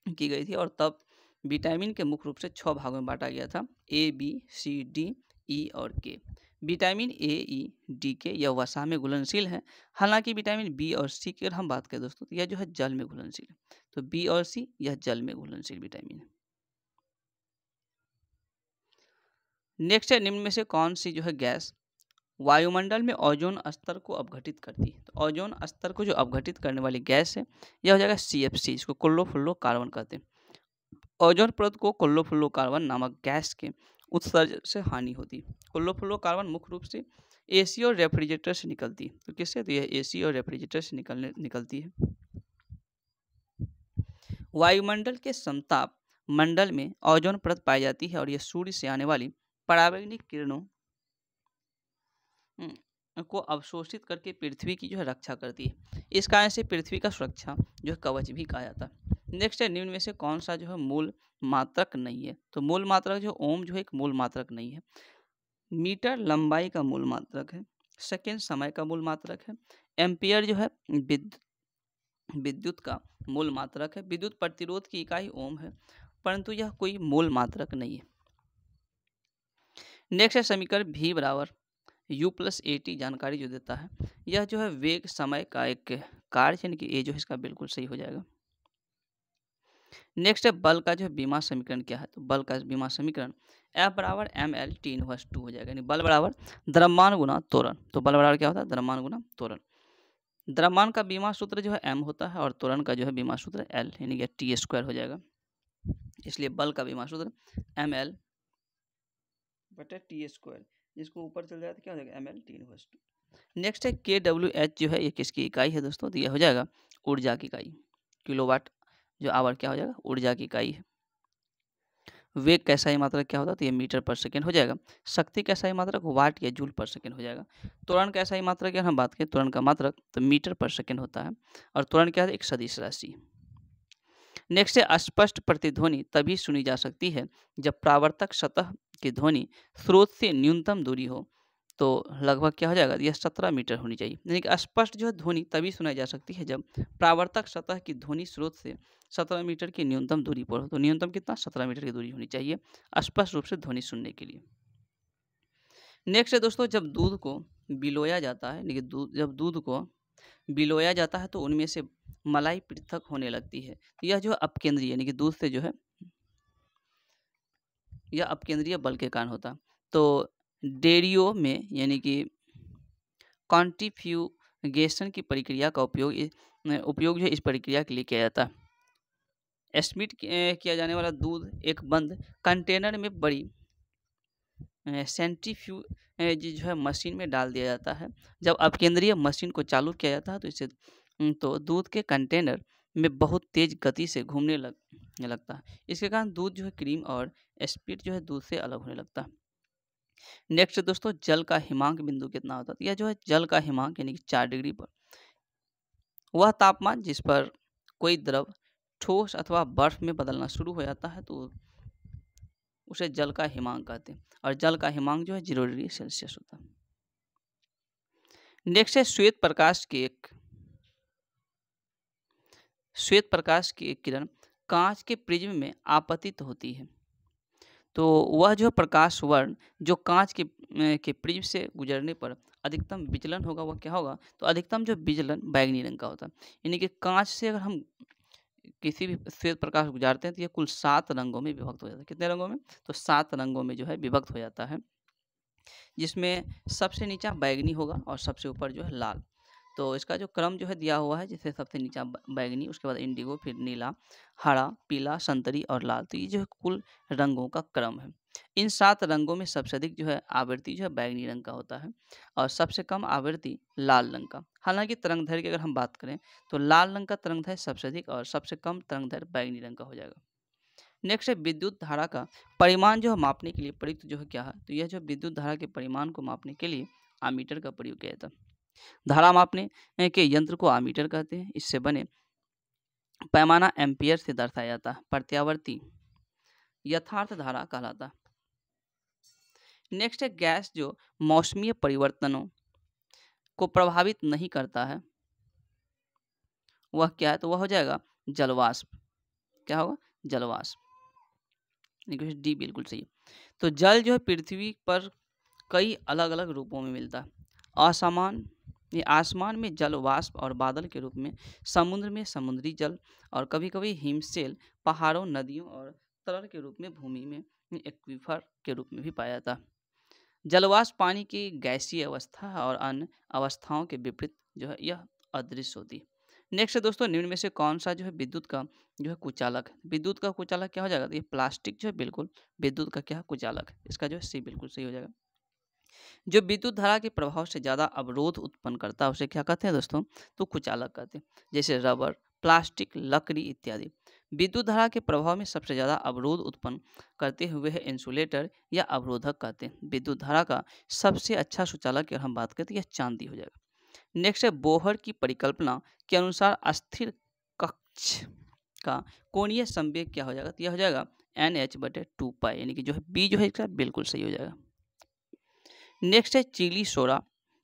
की गई थी और तब विटामिन के मुख्य रूप से 6 भागों में बांटा गया था, A, B, C, D, E और K। Vitamin A, E, D, K यह वसा में घुलनशील है। हालांकि विटामिन B और C की अगर हम बात करें दोस्तों तो यह जो है जल में घुलनशील है। तो B और C यह जल में घुलनशील विटामिन है। नेक्स्ट है, निम्न में से कौन सी जो है गैस वायुमंडल में ओजोन स्तर को अपघटित करती है? तो ओजोन स्तर को जो अपघटित करने वाली गैस है यह हो जाएगा CFC, इसको क्लोरोफ्लोरोकार्बन कहते हैं। ओजोन परत को क्लोरोफ्लोरोकार्बन नामक गैस के उत्सर्जन से हानि होती है। क्लोरोफ्लोरोकार्बन मुख्य रूप से AC और रेफ्रिजरेटर से निकलती है। तो किससे? तो यह AC और रेफ्रिजरेटर से निकलती है। वायुमंडल के समताप मंडल में ओजोन परत पाई जाती है और यह सूर्य से आने वाली पराबैंगनी किरणों को अवशोषित करके पृथ्वी की जो है रक्षा करती है। इस कारण से पृथ्वी का सुरक्षा जो है कवच भी कहा जाता है। नेक्स्ट है, निम्न में से कौन सा जो है मूल मात्रक नहीं है? तो मूल मात्रक जो ओम जो है एक मूल मात्रक नहीं है। मीटर लंबाई का मूल मात्रक है, सेकेंड समय का मूल मात्रक है, एम्पियर जो है विद्युत का मूल मात्रक है, विद्युत प्रतिरोध की इकाई ओम है, परंतु यह कोई मूल मात्रक नहीं है। नेक्स्ट है समीकरण V बराबर U+AT जानकारी जो देता है, यह जो है वेग समय का एक कार्य यानी कि ए जो है इसका बिल्कुल सही हो जाएगा। नेक्स्ट है बल का जो है बीमा समीकरण क्या है? तो बल का बीमा समीकरण F बराबर mL/T−2 हो जाएगा, यानी बल बराबर द्रव्यमान गुना त्वरण। तो बल बराबर क्या होता है? द्रव्यमान गुना त्वरण। द्रव्यमान का बीमा सूत्र जो है m होता है और त्वरण का जो है बीमा सूत्र L यानी कि T² हो जाएगा। इसलिए बल का बीमा सूत्र mL/T², जिसको ऊपर चल जाए तो क्या हो जाएगा? mL/T−2। नेक्स्ट है kWh जो है ये किसकी इकाई है दोस्तों? तो यह हो जाएगा ऊर्जा की इकाई। किलोवाट जो आवर क्या हो जाएगा? ऊर्जा की इकाई है। वेग का SI मात्रक क्या होता है? तो ये मीटर पर सेकेंड हो जाएगा। शक्ति का SI मात्रक वाट या जूल पर सेकेंड हो जाएगा। त्वरण का SI मात्रक अगर हम बात करें त्वरण का मात्रक तो मीटर पर सेकेंड होता है और त्वरण क्या है? एक सदिश राशि। नेक्स्ट है अस्पष्ट प्रतिध्वनि तभी सुनी जा सकती है जब प्रावर्तक सतह की ध्वनि स्रोत से न्यूनतम दूरी हो। तो लगभग क्या हो जाएगा? यह 17 मीटर होनी चाहिए। यानी कि स्पष्ट जो है ध्वनि तभी सुनाई जा सकती है जब प्रावर्तक सतह की ध्वनि स्रोत से 17 मीटर की न्यूनतम दूरी पर हो। तो न्यूनतम कितना? 17 मीटर की दूरी होनी चाहिए स्पष्ट रूप से ध्वनि सुनने के लिए। नेक्स्ट है दोस्तों, जब दूध को बिलोया जाता है, जब दूध को बिलोया जाता है तो उनमें से मलाई पृथक होने लगती है। तो यह जो अपकेंद्रीय यानी कि दूध से जो है यह अपकेंद्रीय बल के कारण होता है। तो डेयरियों में यानी कि कॉन्ट्रीफ्यूगेशन की प्रक्रिया का उपयोग जो है इस प्रक्रिया के लिए किया जाता है। स्मिट किया जाने वाला दूध एक बंद कंटेनर में बड़ी सेंट्रीफ्यूज जो है मशीन में डाल दिया जाता है। जब अपकेंद्रीय मशीन को चालू किया जाता है तो इससे तो दूध के कंटेनर में बहुत तेज गति से घूमने लगता है। इसके कारण दूध जो है क्रीम और स्पीड जो है दूध से अलग होने लगता है। नेक्स्ट दोस्तों, जल का हिमांक बिंदु कितना होता है? यह जो है जल का हिमांक यानी कि 4 डिग्री पर वह तापमान जिस पर कोई द्रव ठोस अथवा बर्फ में बदलना शुरू हो जाता है तो उसे जल का हिमांक कहते हैं। और जल का हिमांक जो है 0 डिग्री सेल्सियस होता है। नेक्स्ट है श्वेत प्रकाश की एक किरण कांच के प्रिज्म में आपतित होती है। तो वह जो प्रकाश वर्ण जो कांच के प्रिज्म से गुजरने पर अधिकतम विचलन होगा वह क्या होगा? तो अधिकतम जो विचलन बैगनी रंग का होता है। यानी कि कांच से अगर हम किसी भी श्वेत प्रकाश गुजारते हैं तो यह कुल 7 रंगों में विभक्त हो जाता है। कितने रंगों में? तो 7 रंगों में जो है विभक्त हो जाता है, जिसमें सबसे नीचा बैगनी होगा और सबसे ऊपर जो है लाल। तो इसका जो क्रम जो है दिया हुआ है, जैसे सबसे नीचा बैगनी, उसके बाद इंडिगो, फिर नीला, हरा, पीला, संतरी और लाल। तो ये जो है कुल रंगों का क्रम है। इन 7 रंगों में सबसे अधिक जो है आवृत्ति जो है बैगनी रंग का होता है और सबसे कम आवृत्ति लाल रंग का। हालांकि तरंगदैर्घ्य की अगर हम बात करें तो लाल रंग का तरंगदैर्घ्य सबसे अधिक और सबसे कम तरंगदैर्घ्य बैगनी रंग का हो जाएगा। नेक्स्ट है विद्युत धारा का परिमाण जो है मापने के लिए प्रयुक्त जो है क्या है? तो यह जो विद्युत धारा के परिमाण को मापने के लिए आमीटर का प्रयोग किया जाता है। धारा मापने के यंत्र को आमीटर कहते हैं। इससे बने पैमाना एम्पियर से दर्शाया जाता है। प्रत्यावर्ती यथार्थ धारा कहलाता है। नेक्स्ट है गैस जो मौसमीय परिवर्तनों को प्रभावित नहीं करता है वह क्या है? तो वह हो जाएगा जलवाष्प। क्या होगा? जलवाष्प। डी बिल्कुल सही है। तो जल जो है पृथ्वी पर कई अलग अलग रूपों में मिलता है। आसमान में जल वाष्प और बादल के रूप में, समुद्र में समुद्री जल और कभी कभी हिमशैल, पहाड़ों, नदियों और तरल के रूप में, भूमि में एक्वीफर के रूप में भी पाया जाता है। जलवाष्प पानी की गैसीय अवस्था और अन्य अवस्थाओं के विपरीत जो है यह अदृश्य होती है। नेक्स्ट है दोस्तों, निम्न में से कौन सा जो है विद्युत का जो है कुचालक है? विद्युत का कुचालक क्या हो जाएगा? तो ये प्लास्टिक जो है बिल्कुल विद्युत का क्या है? कुचालक है। इसका जो है सी बिल्कुल सही हो जाएगा। जो विद्युत धारा के प्रभाव से ज़्यादा अवरोध उत्पन्न करता है उसे क्या कहते हैं दोस्तों? तो कुचालक कहते हैं। जैसे रबर, प्लास्टिक, लकड़ी इत्यादि। विद्युत धारा के प्रभाव में सबसे ज़्यादा अवरोध उत्पन्न करते हुए है इंसुलेटर या अवरोधक कहते हैं। विद्युत धारा का सबसे अच्छा सुचालक की अगर हम बात करें तो यह चांदी हो जाएगा। नेक्स्ट है बोहर की परिकल्पना के अनुसार स्थिर कक्ष का कोणीय संवेग क्या हो जाएगा? तो यह हो जाएगा NH/2π, यानी कि जो है बी जो है इसका बिल्कुल सही हो जाएगा। नेक्स्ट है चिली सोडा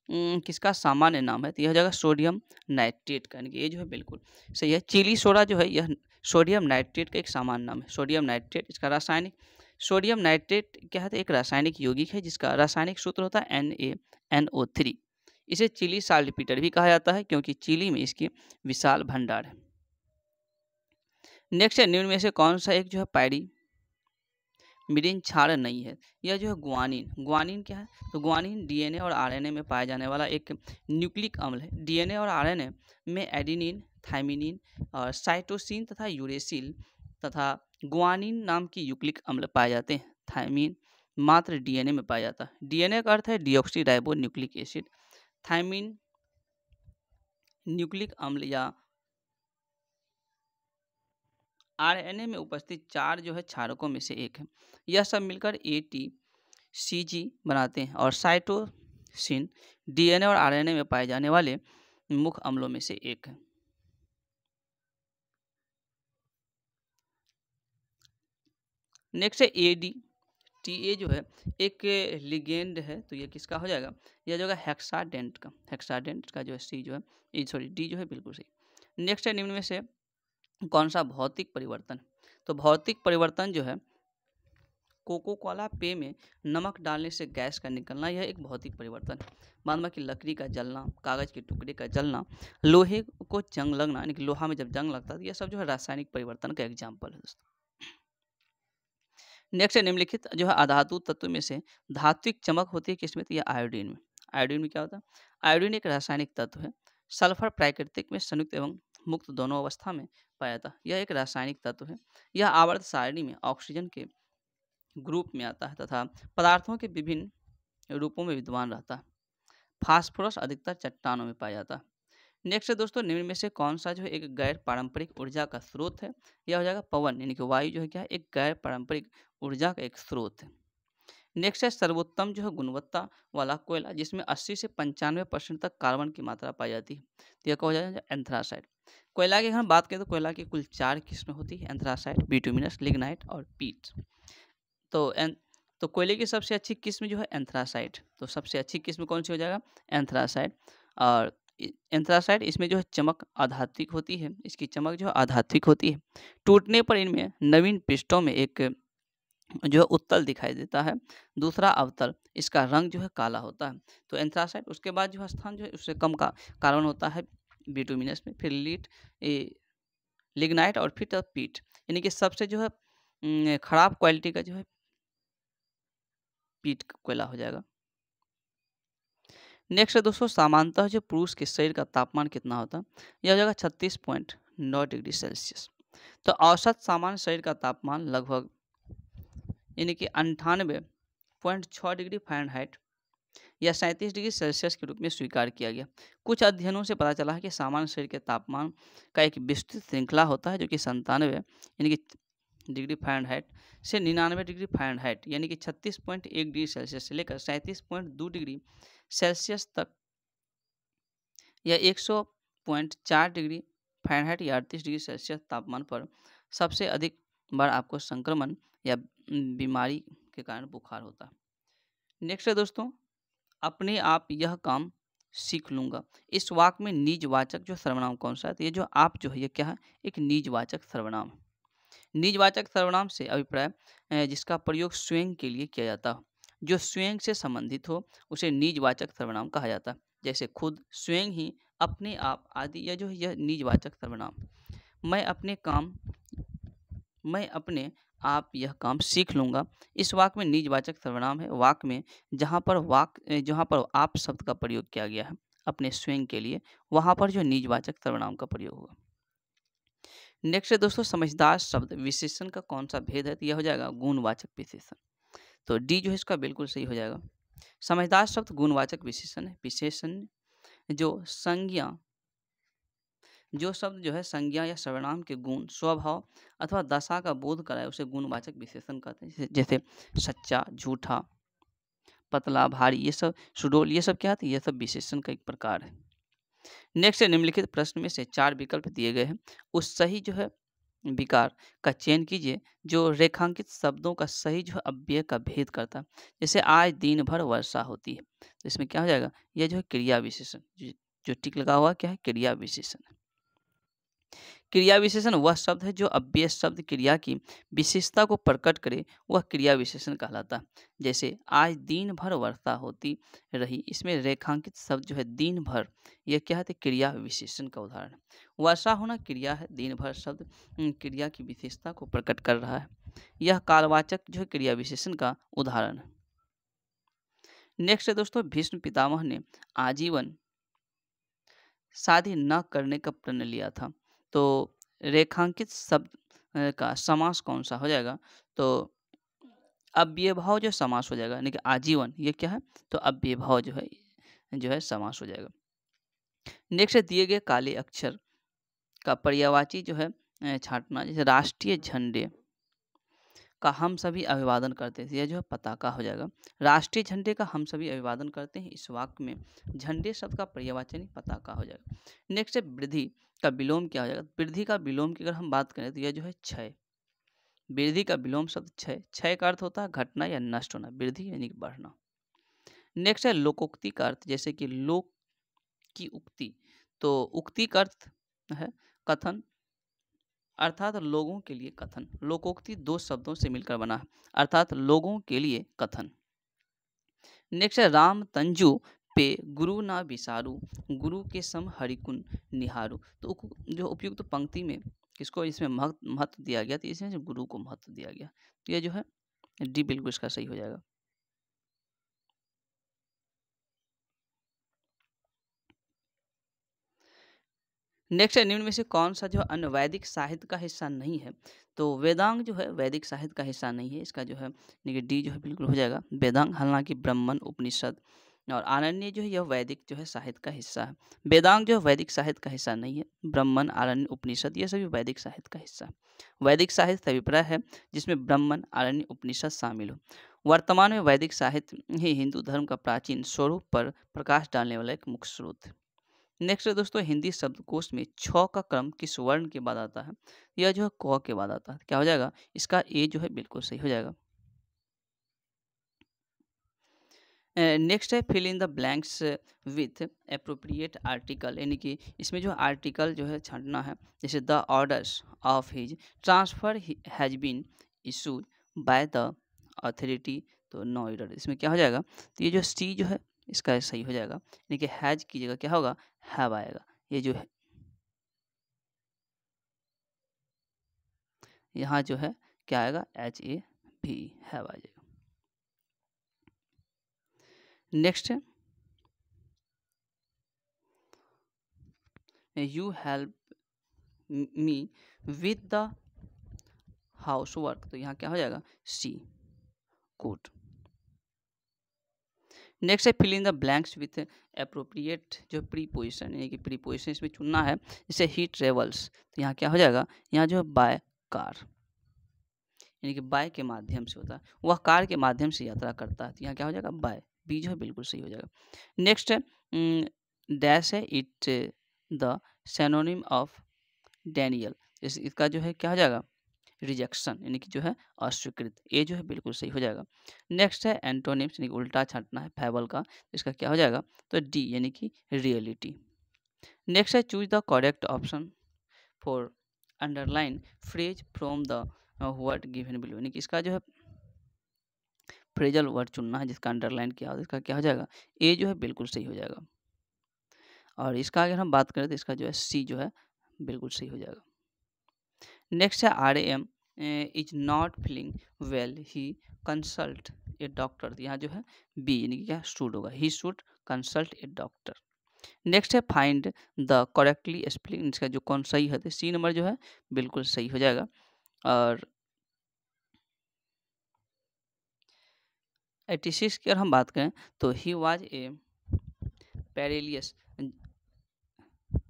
किसका सामान्य नाम है? तो यह हो जाएगा सोडियम नाइट्रेट का, यानी कि ये जो है बिल्कुल सही है। चिली सोडा जो है यह सोडियम नाइट्रेट का एक सामान्य नाम है। सोडियम नाइट्रेट, इसका रासायनिक सोडियम नाइट्रेट क्या है? तो एक रासायनिक यौगिक है जिसका रासायनिक सूत्र होता है NaNO3। इसे चिली साल्टपीटर भी कहा जाता है क्योंकि चिली में इसकी विशाल भंडार है। नेक्स्ट है निम्न में से कौन सा एक जो है पायरीमिडीन क्षार नहीं है? यह जो है गुआनिन। गुआनिन क्या है? तो गुआनिन DNA और RNA में पाया जाने वाला एक न्यूक्लिक अम्ल है। DNA और RNA में एडेनिन, थाइमिन और साइटोसिन तथा यूरेसिल तथा गुआनिन नाम की यूक्लिक अम्ल पाए जाते हैं। थाइमिन मात्र DNA में पाया जाता है। DNA का अर्थ है deoxy ribo nucleic acid. Thymine nucleic अम्ल या RNA में उपस्थित 4 जो है क्षारकों में से एक है। यह सब मिलकर ATCG बनाते हैं और साइटोसिन DNA और RNA में पाए जाने वाले मुख्य अम्लों में से एक है। नेक्स्ट है ADTA जो है एक लिगेंड है, तो यह किसका हो जाएगा? यह जो है हेक्साडेंट का। हेक्साडेंट का जो है सी जो है सॉरी डी जो है बिल्कुल सही। नेक्स्ट है निम्न में से कौन सा भौतिक परिवर्तन? तो भौतिक परिवर्तन जो है कोको कोला पेय में नमक डालने से गैस का निकलना यह एक भौतिक परिवर्तन है। बाद बाकी लकड़ी का जलना, कागज के टुकड़े का जलना, लोहे को जंग लगना, यानी कि लोहा में जब जंग लगता है, यह सब जो है रासायनिक परिवर्तन का एग्जाम्पल है दोस्तों। नेक्स्ट निम्नलिखित जो है अधातु तत्व में से धात्विक चमक होती है किसमें? तो यह आयोडीन में। आयोडीन में क्या होता है? आयोडीन एक रासायनिक तत्व है। सल्फर प्राकृतिक में संयुक्त एवं मुक्त दोनों अवस्था में पाया जाता है। यह एक रासायनिक तत्व है। यह आवर्त सारणी में ऑक्सीजन के ग्रुप में आता है तथा पदार्थों के विभिन्न रूपों में विद्यमान रहता है। फास्फोरस अधिकतर चट्टानों में पाया जाता है। नेक्स्ट है दोस्तों, निम्न में से कौन सा जो है एक गैर पारंपरिक ऊर्जा का स्रोत है? यह हो जाएगा पवन, यानी कि वायु जो है क्या है? एक गैर पारंपरिक ऊर्जा का एक स्रोत है। नेक्स्ट है सर्वोत्तम जो है गुणवत्ता वाला कोयला, जिसमें 80 से 95% तक कार्बन की मात्रा पाई जाती है। तो यह कहा जाएगा एंथ्रासाइट। कोयला की अगर हम बात करें तो कोयला की कुल 4 किस्में होती है, एंथ्रासाइट, बिटुमिनस, लिग्नाइट और पीट। तो कोयले की सबसे अच्छी किस्म जो है एंथ्रासाइट। तो सबसे अच्छी किस्म कौन सी हो जाएगा? एंथ्रासाइट। और एंथ्रासाइट इसमें जो है चमक आधात्विक होती है, इसकी चमक जो है आधात्विक होती है। टूटने पर इनमें नवीन पृष्ठों में एक जो है उत्तल दिखाई देता है, दूसरा अवतल। इसका रंग जो है काला होता है। तो एंथ्रासाइट, उसके बाद जो है स्थान जो है उससे कम का कार्बन होता है बिटुमिनस में, फिर लिग्नाइट और फिर पीट, यानी कि सबसे जो है खराब क्वालिटी का जो है पीट कोयला हो जाएगा। नेक्स्ट है दोस्तों, सामान्यतः जो पुरुष के शरीर का तापमान कितना होता है? यह हो जाएगा 36.9 डिग्री सेल्सियस। तो औसत सामान्य शरीर का तापमान लगभग यानी कि 98.6 डिग्री फ़ारेनहाइट या 37 डिग्री सेल्सियस के रूप में स्वीकार किया गया। कुछ अध्ययनों से पता चला है कि सामान्य शरीर के तापमान का एक विस्तृत श्रृंखला होता है, जो कि 97 यानी कि डिग्री फ़ारेनहाइट से 99 डिग्री फ़ारेनहाइट यानी कि 36.1 डिग्री सेल्सियस से लेकर 37.2 डिग्री सेल्सियस तक, या 100.4 डिग्री फ़ारेनहाइट या 38 डिग्री सेल्सियस तापमान पर सबसे अधिक बार आपको संक्रमण या बीमारी के कारण बुखार होता है। नेक्स्ट है दोस्तों, अपने आप यह काम सीख लूँगा। इस वाक्य में निजवाचक जो सर्वनाम कौन सा है? तो ये जो आप जो है ये क्या है? एक निजवाचक सर्वनाम है। निजवाचक सर्वनाम से अभिप्राय जिसका प्रयोग स्वयं के लिए किया जाता हो, जो स्वयं से संबंधित हो, उसे निजवाचक सर्वनाम कहा जाता है। जैसे खुद, स्वयं ही, अपने आप आदि, यह जो है यह निजवाचक सर्वनाम। मैं अपने आप यह काम सीख लूँगा। इस वाक्य में निजवाचक सर्वनाम है। वाक्य में जहाँ पर आप शब्द का प्रयोग किया गया है अपने स्वयं के लिए, वहाँ पर जो निजवाचक सर्वनाम का प्रयोग होगा। नेक्स्ट है दोस्तों, समझदार शब्द विशेषण का कौन सा भेद है? तो यह हो जाएगा गुणवाचक विशेषण। तो डी जो है इसका बिल्कुल सही हो जाएगा। समझदार शब्द गुणवाचक विशेषण है। विशेषण जो शब्द जो है संज्ञा या सर्वनाम के गुण, स्वभाव अथवा दशा का बोध कराए उसे गुणवाचक विशेषण कहते हैं। जैसे सच्चा, झूठा, पतला, भारी, ये सब, सुडौल, ये सब क्या है? ये सब विशेषण का एक प्रकार है। नेक्स्ट निम्नलिखित प्रश्न में से 4 विकल्प दिए गए हैं, उस सही जो है विकार का चयन कीजिए जो रेखांकित शब्दों का सही जो है अव्यय का भेद करता है। जैसे आज दिन भर वर्षा होती है, तो इसमें क्या हो जाएगा? यह जो है क्रिया विशेषण, जो टिक लगा हुआ क्या है? क्रिया विशेषण। क्रिया विशेषण वह शब्द है जो अव्यय शब्द क्रिया की विशेषता को प्रकट करे, वह क्रिया विशेषण कहलाता है। जैसे आज दिन भर वर्षा होती रही, इसमें रेखांकित शब्द जो है दिन भर, यह क्या है? तो क्रिया विशेषण का उदाहरण है। वर्षा होना क्रिया है, दिन भर शब्द क्रिया की विशेषता को प्रकट कर रहा है। यह कालवाचक जो है क्रिया विशेषण का उदाहरण है। नेक्स्ट है दोस्तों, भीष्म पितामह ने आजीवन शादी न करने का प्रण लिया था, तो रेखांकित शब्द का समास कौन सा हो जाएगा? तो अव्ययभाव जो समास हो जाएगा, यानी कि आजीवन, ये क्या है? तो अव्ययभाव जो है समास हो जाएगा। नेक्स्ट दिए गए काले अक्षर का पर्यायवाची जो है छांटना। जैसे राष्ट्रीय झंडे का हम सभी अभिवादन करते हैं, यह जो है पताका हो जाएगा। राष्ट्रीय झंडे का हम सभी अभिवादन करते हैं, इस वाक्य में झंडे शब्द का पर्यायवाची पताका हो जाएगा। नेक्स्ट है वृद्धि का विलोम क्या हो जाएगा? वृद्धि का विलोम की अगर हम बात करें तो यह जो है क्षय। वृद्धि का विलोम शब्द क्षय। क्षय का अर्थ होता है घटना या नष्ट होना, वृद्धि यानी कि बढ़ना। नेक्स्ट है लोकोक्ति का अर्थ, जैसे कि लोक की उक्ति, तो उक्ति का अर्थ है कथन, अर्थात लोगों के लिए कथन। लोकोक्ति दो शब्दों से मिलकर बना है, अर्थात लोगों के लिए कथन। नेक्स्ट है राम तंजू पे गुरु ना विसारू, गुरु के सम हरिकुन निहारू। तो जो उपयुक्त पंक्ति में किसको इसमें महत्व दिया गया, तो इसमें गुरु को महत्व दिया गया। तो ये जो है डी बिल्कुल इसका सही हो जाएगा। नेक्स्ट है निम्न में से कौन सा जो अन्य वैदिक साहित्य का हिस्सा नहीं है। तो वेदांग जो है वैदिक साहित्य का हिस्सा नहीं है, इसका जो है डी जो है बिल्कुल हो जाएगा वेदांग। हालांकि ब्राह्मण उपनिषद और आरण्य जो है यह वैदिक जो है साहित्य का हिस्सा है। वेदांग जो है वैदिक साहित्य का हिस्सा नहीं है। ब्राह्मण आरण्य उपनिषद ये सभी वैदिक साहित्य का हिस्सा है। वैदिक साहित्य अभिप्राय है जिसमें ब्राह्मण आरण्य उपनिषद शामिल हो। वर्तमान में वैदिक साहित्य ही हिंदू धर्म का प्राचीन स्वरूप पर प्रकाश डालने वाला एक मुख्य स्रोत है। नेक्स्ट है दोस्तों हिंदी शब्दकोश में छ का क्रम किस वर्ण के बाद आता है। यह जो है क के बाद आता है। क्या हो जाएगा इसका ए जो है बिल्कुल सही हो जाएगा। नेक्स्ट है fill in the blanks with appropriate article, यानी कि इसमें जो आर्टिकल जो है छांटना है। जैसे the orders of his transfer has been issued by the authority, तो नो एरर। इसमें क्या हो जाएगा, तो ये जो सी जो है इसका सही हो जाएगा, यानी कि हैज की जगह क्या होगा हैव आएगा। ये जो है यहाँ जो है क्या आएगा एच ए भी हैव आ जाएगा। नेक्स्ट है you help me with the house work, तो यहाँ क्या हो जाएगा सी गुड। नेक्स्ट है fill in the blanks with appropriate जो प्रीपोजिशन, यानी कि प्रीपोजिशन इसमें चुनना है। जैसे ही ट्रेवल्स, तो यहाँ क्या हो जाएगा, यहाँ जो है बाय कार, यानी कि बाय के माध्यम से होता है, वह कार के माध्यम से यात्रा करता है। तो यहाँ क्या हो जाएगा बाय, बी जो है बिल्कुल सही हो जाएगा। नेक्स्ट है डैश है it the synonym of Daniel, इसका जो है क्या हो जाएगा रिजेक्शन, यानी कि जो है अस्वीकृत। ए जो है बिल्कुल सही हो जाएगा। नेक्स्ट है एंटोनिम्स, यानी कि उल्टा छांटना है फैबल का, इसका क्या हो जाएगा तो डी, यानी कि रियलिटी। नेक्स्ट है choose the correct option for underline phrase from the word given below, यानी कि इसका जो है फ्रेजल वर्ड चुनना है जिसका अंडरलाइन किया हो, इसका क्या हो जाएगा ए जो है बिल्कुल सही हो जाएगा। और इसका अगर हम बात करें तो इसका जो है सी जो है बिल्कुल सही हो जाएगा। नेक्स्ट है R M is not feeling well he consult a doctor, यहाँ जो है बी, यानी कि क्या शुड होगा he should consult a doctor. Next है फाइंड द करेक्टली स्पेलिंग, इसका जो कौन सही है तो सी नंबर जो है बिल्कुल सही हो जाएगा। और 86 की अगर हम बात करें तो he was a perilous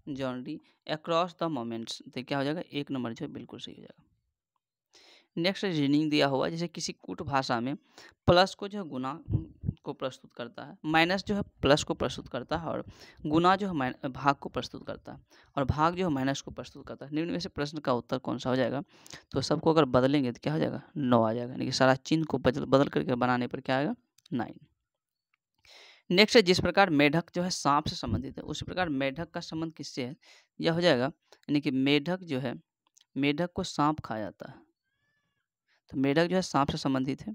journey across the moments, तो क्या हो जाएगा एक नंबर जो है बिल्कुल सही हो जाएगा। नेक्स्ट रीजनिंग दिया हुआ, जैसे किसी कूट भाषा में प्लस को जो है गुना को प्रस्तुत करता है, माइनस जो है प्लस को प्रस्तुत करता है, और गुना जो है भाग को प्रस्तुत करता है, और भाग जो है माइनस को प्रस्तुत करता है। निम्न में से प्रश्न का उत्तर कौन सा हो जाएगा, तो सबको अगर बदलेंगे तो क्या हो जाएगा 9 आ जाएगा, यानी कि सारा चिन्ह को बदल करके बनाने पर क्या आएगा 9। नेक्स्ट है जिस प्रकार मेढक जो है सांप से संबंधित है उसी प्रकार मेढक का संबंध किससे है, यह हो जाएगा यानी कि मेढक जो है मेढक को सांप खा जाता है, तो मेढक जो है सांप से संबंधित है,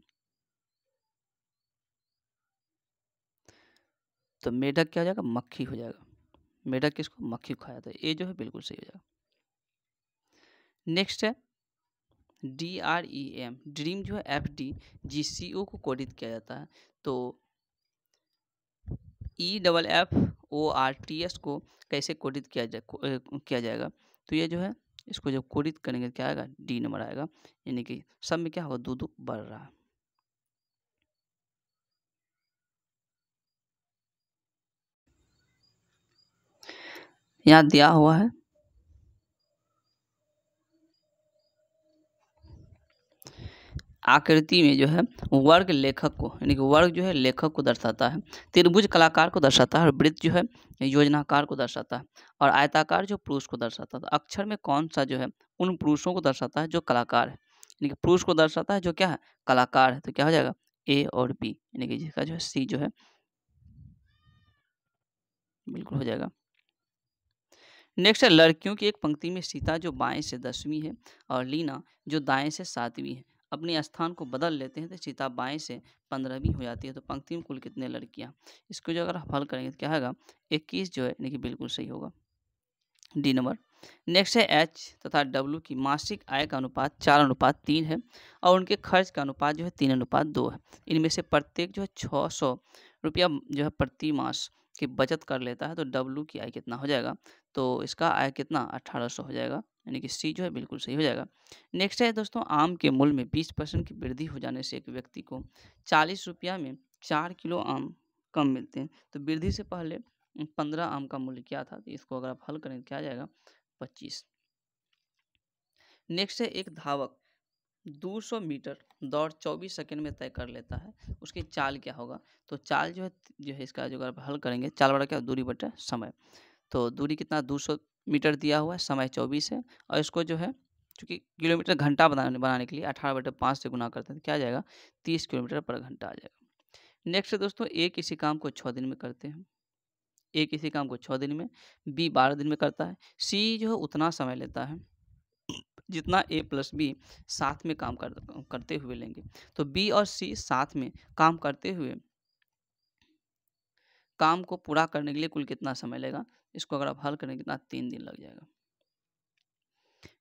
तो मेढक क्या हो जाएगा मक्खी हो जाएगा। मेढक किसको मक्खी को खाया जाता है, ये जो है बिल्कुल सही हो जाएगा। नेक्स्ट है DREM ड्रीम जो है FDGCO को कोडित किया जाता है, तो EFFORTS को कैसे कोडित किया जाएगा, तो ये जो है इसको जब कोडित करेंगे क्या आएगा डी नंबर आएगा, यानी कि सब में क्या होगा दो बढ़ रहा है। यहाँ दिया हुआ है आकृति में जो है वर्ग लेखक को, यानी कि वर्ग जो है लेखक को दर्शाता है, त्रिभुज कलाकार को दर्शाता है, और वृत्त जो है योजनाकार को दर्शाता है, और आयताकार जो पुरुष को दर्शाता है। तो अक्षर में कौन सा जो है उन पुरुषों को दर्शाता है जो कलाकार है, यानी कि पुरुष को दर्शाता है जो क्या है कलाकार है, तो क्या हो जाएगा ए और बी, यानी कि जिसका जो है सी जो है बिल्कुल हो जाएगा। नेक्स्ट है लड़कियों की एक पंक्ति में सीता जो बाएं से 10वीं है और लीना जो दाएं से 7वीं है, अपने स्थान को बदल लेते हैं तो सीता बाएं से 15वीं हो जाती है। तो पंक्ति में कुल कितने लड़कियाँ, इसको जो अगर आप हल करेंगे तो क्या होगा 21 जो है यानी कि बिल्कुल सही होगा डी नंबर। नेक्स्ट है एच तथा डब्ल्यू की मासिक आय का अनुपात 4:3 है और उनके खर्च का अनुपात जो है 3:2 है। इनमें से प्रत्येक जो है 600 रुपया जो है प्रति मास की बचत कर लेता है, तो डब्ल्यू की आय कितना हो जाएगा, तो इसका आय कितना 1800 हो जाएगा, यानी कि सी जो है बिल्कुल सही हो जाएगा। नेक्स्ट है दोस्तों आम के मूल्य में 20% की वृद्धि हो जाने से एक व्यक्ति को 40 रुपया में 4 किलो आम कम मिलते हैं। तो वृद्धि से पहले 15 आम का मूल्य क्या था, तो इसको अगर आप हल करें तो क्या आ जाएगा 25। नेक्स्ट है एक धावक 200 मीटर दौड़ 24 सेकंड में तय कर लेता है, उसकी चाल क्या होगा, तो चाल जो है इसका जो अगर आप हल करेंगे, चाल बड़ा क्या दूरी बटे समय, तो दूरी कितना 200 मीटर दिया हुआ है, समय 24 है और इसको जो है चूँकि किलोमीटर घंटा बनाने के लिए 18/5 से गुना करते हैं तो क्या आ जाएगा 30 किलोमीटर पर घंटा आ जाएगा। नेक्स्ट है दोस्तों ए किसी काम को 6 दिन में करते हैं, ए किसी काम को 6 दिन में, बी 12 दिन में करता है, सी जो है उतना समय लेता है जितना ए प्लस बी साथ में काम करते हुए लेंगे। तो बी और सी साथ में काम करते हुए काम को पूरा करने के लिए कुल कितना समय लगेगा, इसको अगर आप हल करेंगे कितना 3 दिन लग जाएगा।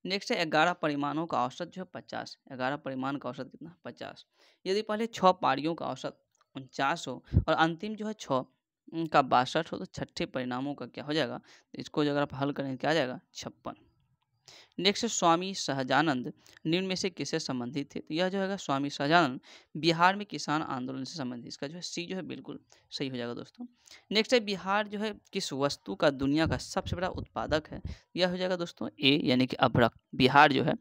नेक्स्ट है 11 परिमाणों का औसत जो है 50, 11 परिमाण का औसत कितना 50। यदि पहले 6 पारियों का औसत 49 हो और अंतिम जो है 6 का 62 हो, तो छठे परिणामों का क्या हो जाएगा, तो इसको जो अगर आप हल करेंगे क्या आ जाएगा 56। नेक्स्ट स्वामी सहजानंद निम्न में से किससे संबंधित थे, तो यह जो है स्वामी सहजानंद बिहार में किसान आंदोलन से संबंधित, इसका जो है सी जो है बिल्कुल सही हो जाएगा दोस्तों। नेक्स्ट है बिहार जो है किस वस्तु का दुनिया का सबसे बड़ा उत्पादक है, यह हो जाएगा दोस्तों ए यानी कि अभ्रक। बिहार जो है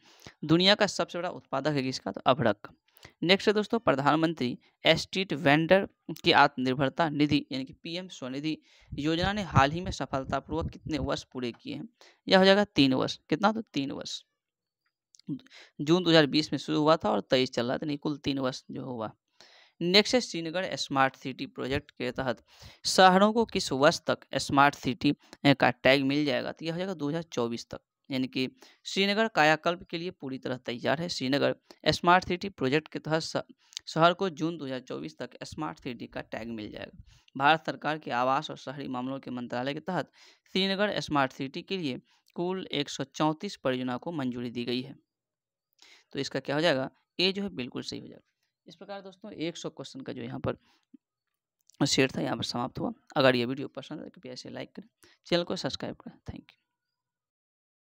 दुनिया का सबसे बड़ा उत्पादक है किसका, तो अभ्रक। नेक्स्ट है दोस्तों प्रधानमंत्री स्ट्रीट वेंडर की आत्मनिर्भरता निधि यानी कि पीएम स्वनिधि योजना ने हाल ही में सफलतापूर्वक कितने वर्ष पूरे किए हैं, यह हो जाएगा 3 वर्ष, कितना तो 3 वर्ष। जून 2020 में शुरू हुआ था और 23 चल रहा था, नहीं कुल 3 वर्ष जो हुआ। नेक्स्ट है श्रीनगर स्मार्ट सिटी प्रोजेक्ट के तहत शहरों को किस वर्ष तक स्मार्ट सिटी का टैग मिल जाएगा, तो यह हो जाएगा 2024 तक, यानी कि श्रीनगर कायाकल्प के लिए पूरी तरह तैयार है। श्रीनगर स्मार्ट सिटी प्रोजेक्ट के तहत शहर को जून 2024 तक स्मार्ट सिटी का टैग मिल जाएगा। भारत सरकार के आवास और शहरी मामलों के मंत्रालय के तहत श्रीनगर स्मार्ट सिटी के लिए कुल 134 परियोजना को मंजूरी दी गई है, तो इसका क्या हो जाएगा ए जो है बिल्कुल सही हो जाएगा। इस प्रकार दोस्तों 100 क्वेश्चन का जो यहाँ पर शेयर था यहाँ पर समाप्त हुआ। अगर ये वीडियो पसंद है तो कृपया इसे लाइक करें, चैनल को सब्सक्राइब करें। Thank you.